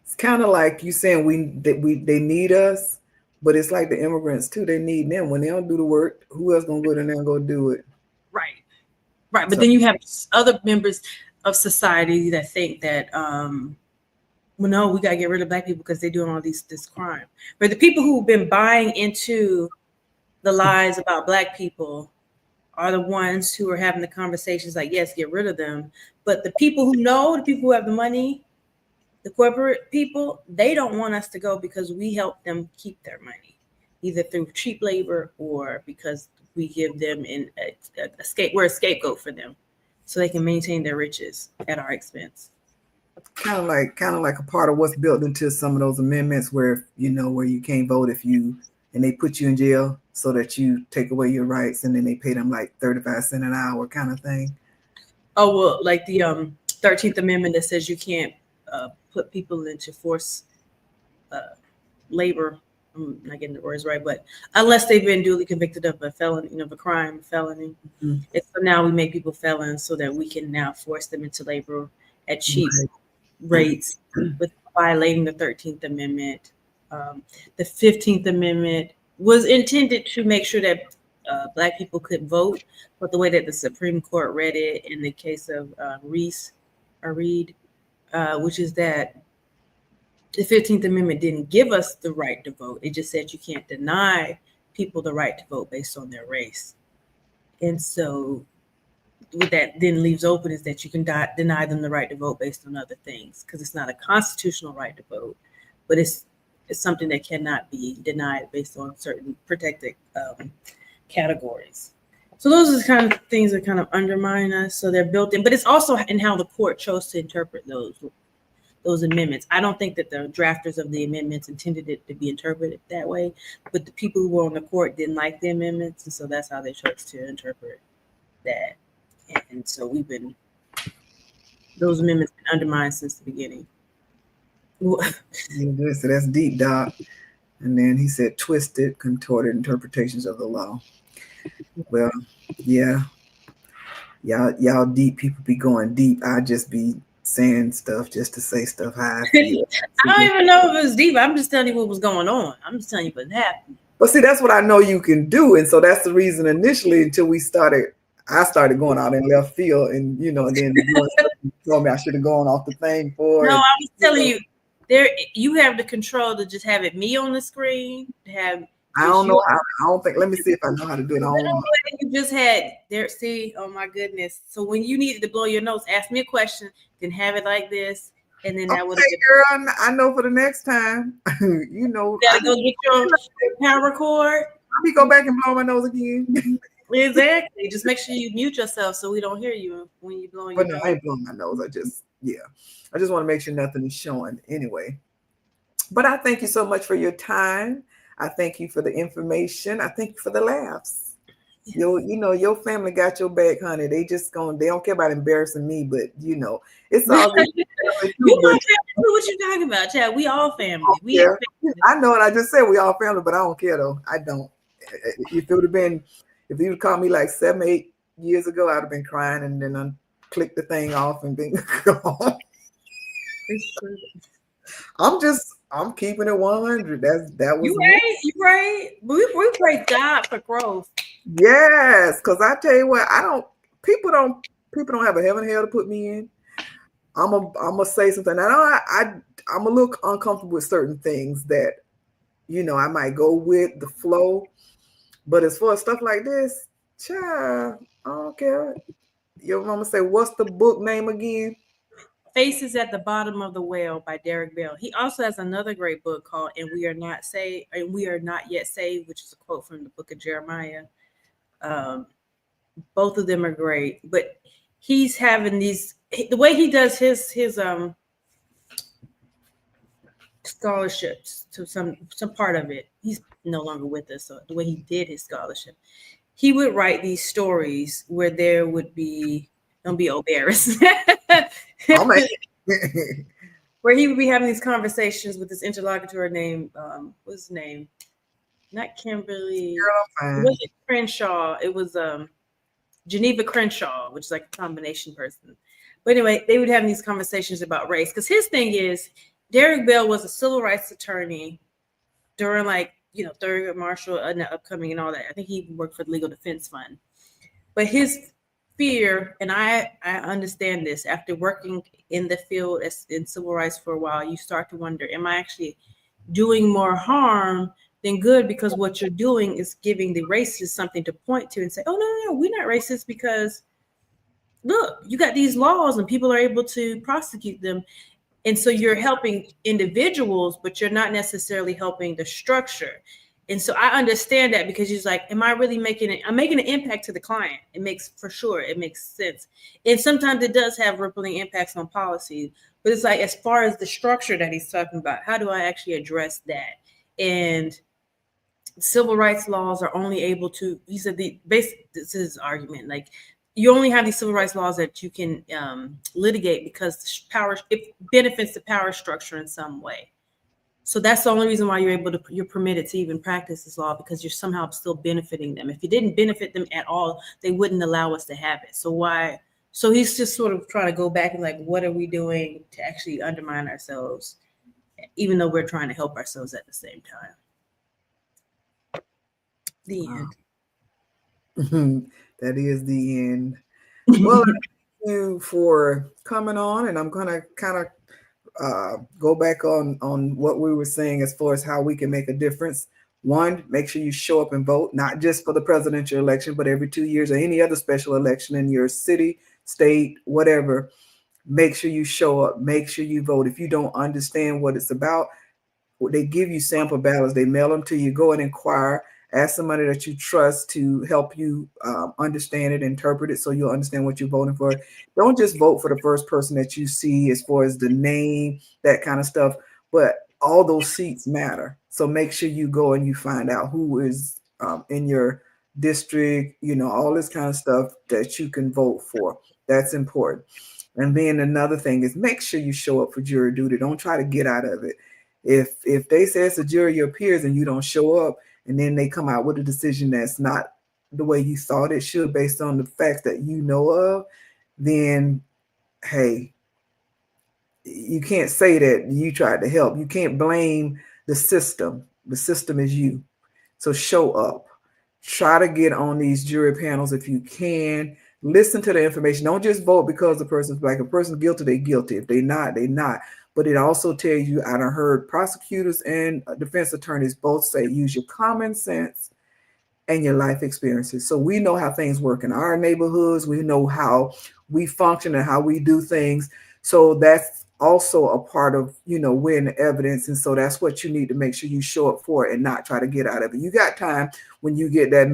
it's kind of like you saying they need us, but it's like the immigrants too. They need them. When they don't do the work, who else gonna go in there and go do it? Right. But So, then you have other members of society that think that well, no, we got to get rid of black people because they're doing all this crime. But the people who've been buying into the lies about black people are the ones who are having the conversations like, yes, get rid of them. But the people who know, the people who have the money, the corporate people, they don't want us to go because we help them keep their money, either through cheap labor or because we give them we're a scapegoat for them so they can maintain their riches at our expense. kind of like a part of what's built into some of those amendments where where you can't vote and they put you in jail so that you take away your rights, and then they pay them like 35 cents an hour kind of thing. Oh, well, like the 13th Amendment that says you can't put people into forced labor. I'm not getting the words right, but unless they've been duly convicted of a felony, of a crime, felony. Mm-hmm. And so now we make people felons so that we can now force them into labor at cheap rates with violating the 13th Amendment. The 15th Amendment was intended to make sure that Black people could vote, but the way that the Supreme Court read it in the case of Reed, which is that the 15th Amendment didn't give us the right to vote. It just said you can't deny people the right to vote based on their race. And so what that then leaves open is that you can deny them the right to vote based on other things, because it's not a constitutional right to vote, but it's something that cannot be denied based on certain protected categories. So those are the kind of things that kind of undermine us. So they're built in, but it's also in how the court chose to interpret those amendments. I don't think that the drafters of the amendments intended it to be interpreted that way, but the people who were on the court didn't like the amendments, and so that's how they chose to interpret that. And so those amendments been undermined since the beginning. So that's deep, Doc. And then he said twisted, contorted interpretations of the law. Well, yeah. Y'all deep people be going deep. I just be saying stuff just to say stuff how I feel. I don't even know if it's deep. I'm just telling you what was going on. I'm just telling you what happened. But see, that's what I know you can do. And so that's the reason initially until I started going out in left field, and then you told me I should have gone off the thing for. No, I was telling you, you have the control to just have it me on the screen. I don't know. I don't think. Let me see if I know how to do it. I don't know. You just had there. See, oh my goodness. So when you needed to blow your nose, ask me a question, then have it like this, and then that would. Okay, girl, I know for the next time. You gotta go get your power cord. Let me go back and blow my nose again. Exactly. Just make sure you mute yourself so we don't hear you when you're blowing But your no, I nose. ain't blowing my nose. I just want to make sure nothing is showing anyway. But I thank you so much for your time. I thank you for the information. I thank you for the laughs. Your family got your back, honey. They don't care about embarrassing me, but it's all good. You But my family. What you talking about, Chad? We all family. We yeah, family. I know, and I just said we all family, but I don't care though. I don't. If it would have been, if you would call me like 7, 8 years ago, I'd have been crying and then click the thing off and been gone. I'm keeping it 100. That You was me. right. You right. We praise God for growth. Yes, because I tell you what, I don't. People don't. People don't have a heaven and hell to put me in. I'm gonna say something. I'm a little uncomfortable with certain things that I might go with the flow. But as far as stuff like this, child, I don't care. Your mama say, "What's the book name again?" Faces at the Bottom of the Well by Derek Bell. He also has another great book called And We Are Not Yet Saved, which is a quote from the book of Jeremiah. Um, both of them are great, but he's having the way he does his scholarships to some part of it. He's no longer with us, so the way he did his scholarship, he would write these stories where there would be don't be embarrassed. I'm a, Where he would be having these conversations with this interlocutor named what's his name? Not Kimberly. It fine. wasn't Crenshaw. It was Geneva Crenshaw, which is like a combination person. But anyway, they would have these conversations about race because his thing is Derek Bell was a civil rights attorney during Thurgood Marshall and the upcoming and all that. I think he worked for the Legal Defense Fund. But his fear, and I understand this, after working in the field in civil rights for a while, you start to wonder, am I actually doing more harm than good? Because what you're doing is giving the racists something to point to and say, oh, no, we're not racist because look, you got these laws and people are able to prosecute them. And so you're helping individuals, but you're not necessarily helping the structure. And so I understand that because he's like, am I really making it? I'm making an impact to the client. It makes sense. And sometimes it does have rippling impacts on policy, but it's like, as far as the structure that he's talking about, how do I actually address that? And civil rights laws are only able to, he said this is his argument, like you only have these civil rights laws that you can litigate because it benefits the power structure in some way. So that's the only reason why you're permitted to even practice this law, because you're somehow still benefiting them. If you didn't benefit them at all, they wouldn't allow us to have it. So why? So he's just sort of trying to go back and like, what are we doing to actually undermine ourselves, even though we're trying to help ourselves at the same time? The end. That is the end. Well, thank you for coming on, and I'm gonna kind of go back on what we were saying as far as how we can make a difference. One, make sure you show up and vote, not just for the presidential election, but every 2 years or any other special election in your city, state, whatever. Make sure you show up. Make sure you vote. If you don't understand what it's about, they give you sample ballots. They mail them to you. Go and inquire. Ask somebody that you trust to help you understand it, interpret it, so you'll understand what you're voting for. Don't just vote for the first person that you see as far as the name, that kind of stuff. But all those seats matter. So make sure you go and you find out who is in your district, all this kind of stuff that you can vote for. That's important. And then another thing is make sure you show up for jury duty. Don't try to get out of it. If they say it's a jury of your peers and you don't show up, and then they come out with a decision that's not the way you thought it should based on the facts that you know of, then hey, you can't say that you tried to help. You can't blame the system. The system is you. So show up. Try to get on these jury panels if you can. Listen to the information. Don't just vote because the person's black. If a person's guilty, they're guilty. If they're not, they're not. But it also tells you, I done heard prosecutors and defense attorneys both say, use your common sense and your life experiences. So we know how things work in our neighborhoods. We know how we function and how we do things. So that's also a part of, weighing the evidence. And so that's what you need to make sure you show up for and not try to get out of it. You got time when you get that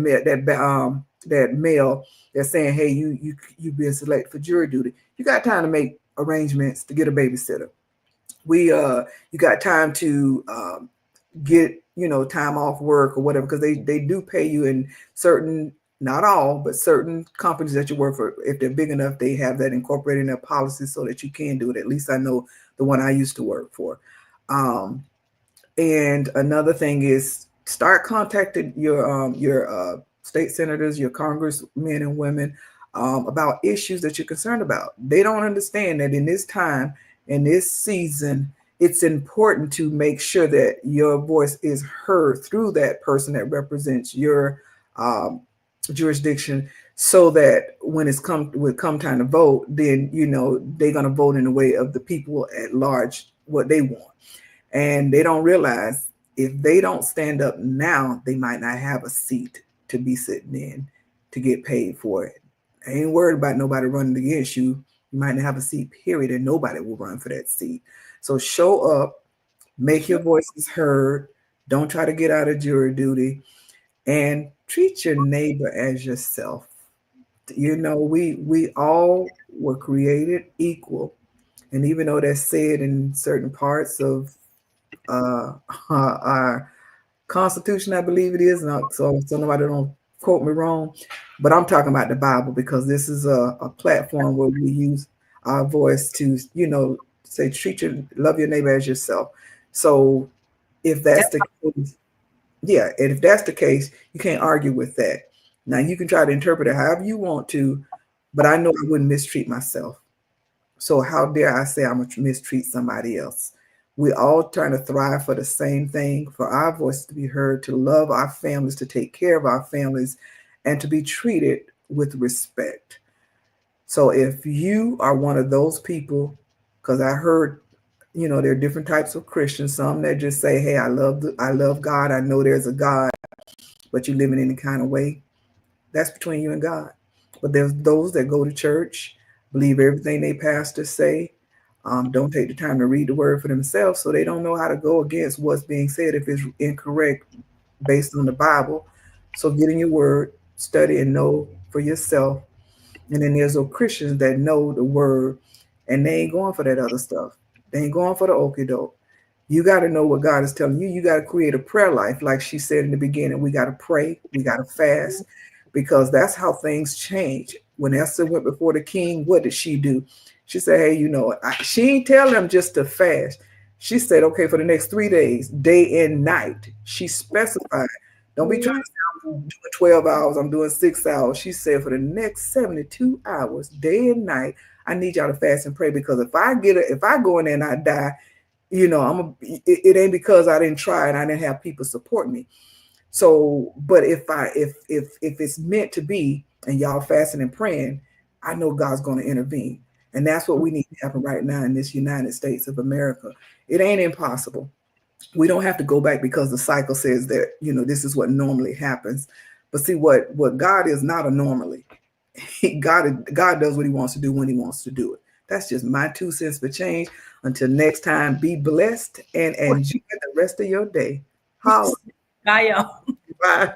mail that's saying, hey, you've been selected for jury duty. You got time to make arrangements to get a babysitter. You got time to get time off work or whatever, because they do pay you in certain, not all, but certain companies that you work for. If they're big enough, they have that incorporated in their policies so that you can do it. At least I know the one I used to work for. um, and another thing is, start contacting your state senators, your congressmen and women, about issues that you're concerned about. They don't understand that in this time, in this season, it's important to make sure that your voice is heard through that person that represents your um, jurisdiction, so that when come time to vote, then they're going to vote in the way of the people at large, what they want. And they don't realize, if they don't stand up now, they might not have a seat to be sitting in to get paid for it. I ain't worried about nobody running against you. You might not have a seat, period, and nobody will run for that seat. So show up, make your voices heard. Don't try to get out of jury duty, and treat your neighbor as yourself. We all were created equal. And even though that's said in certain parts of our Constitution, I believe it is. And so nobody don't quote me wrong, but I'm talking about the Bible, because this is a platform where we use our voice to, say, love your neighbor as yourself. So if that's the case, yeah, and if that's the case, you can't argue with that. Now you can try to interpret it however you want to, but I know I wouldn't mistreat myself. So how dare I say I'm going to mistreat somebody else? We all trying to thrive for the same thing, for our voices to be heard, to love our families, to take care of our families, and to be treated with respect. So if you are one of those people, because I heard, there are different types of Christians, some that just say, hey, I love God, I know there's a God, but you live in any kind of way, that's between you and God. But there's those that go to church, believe everything they pastors say, don't take the time to read the word for themselves, so they don't know how to go against what's being said if it's incorrect based on the Bible. So get in your word, study, and know for yourself. And then there's those Christians that know the word, and they ain't going for that other stuff. They ain't going for the okie doke. You got to know what God is telling you. You got to create a prayer life. Like she said in the beginning, we got to pray, we got to fast, because that's how things change. When Esther went before the king, what did she do? She said, hey, she ain't tell them just to fast. She said, okay, for the next 3 days, day and night. She specified. Don't be trying to say I'm doing 12 hours, I'm doing 6 hours. She said, for the next 72 hours, day and night, I need y'all to fast and pray, because if I go in there and I die, it ain't because I didn't try and I didn't have people support me. So, but if it's meant to be, and y'all fasting and praying, I know God's going to intervene. And that's what we need to happen right now in this United States of America. It ain't impossible. We don't have to go back because the cycle says that, this is what normally happens. But see, what God is not a normally. God does what he wants to do when he wants to do it. That's just my 2 cents for change. Until next time, be blessed and enjoy the rest of your day. Holla. Bye, y'all. Bye.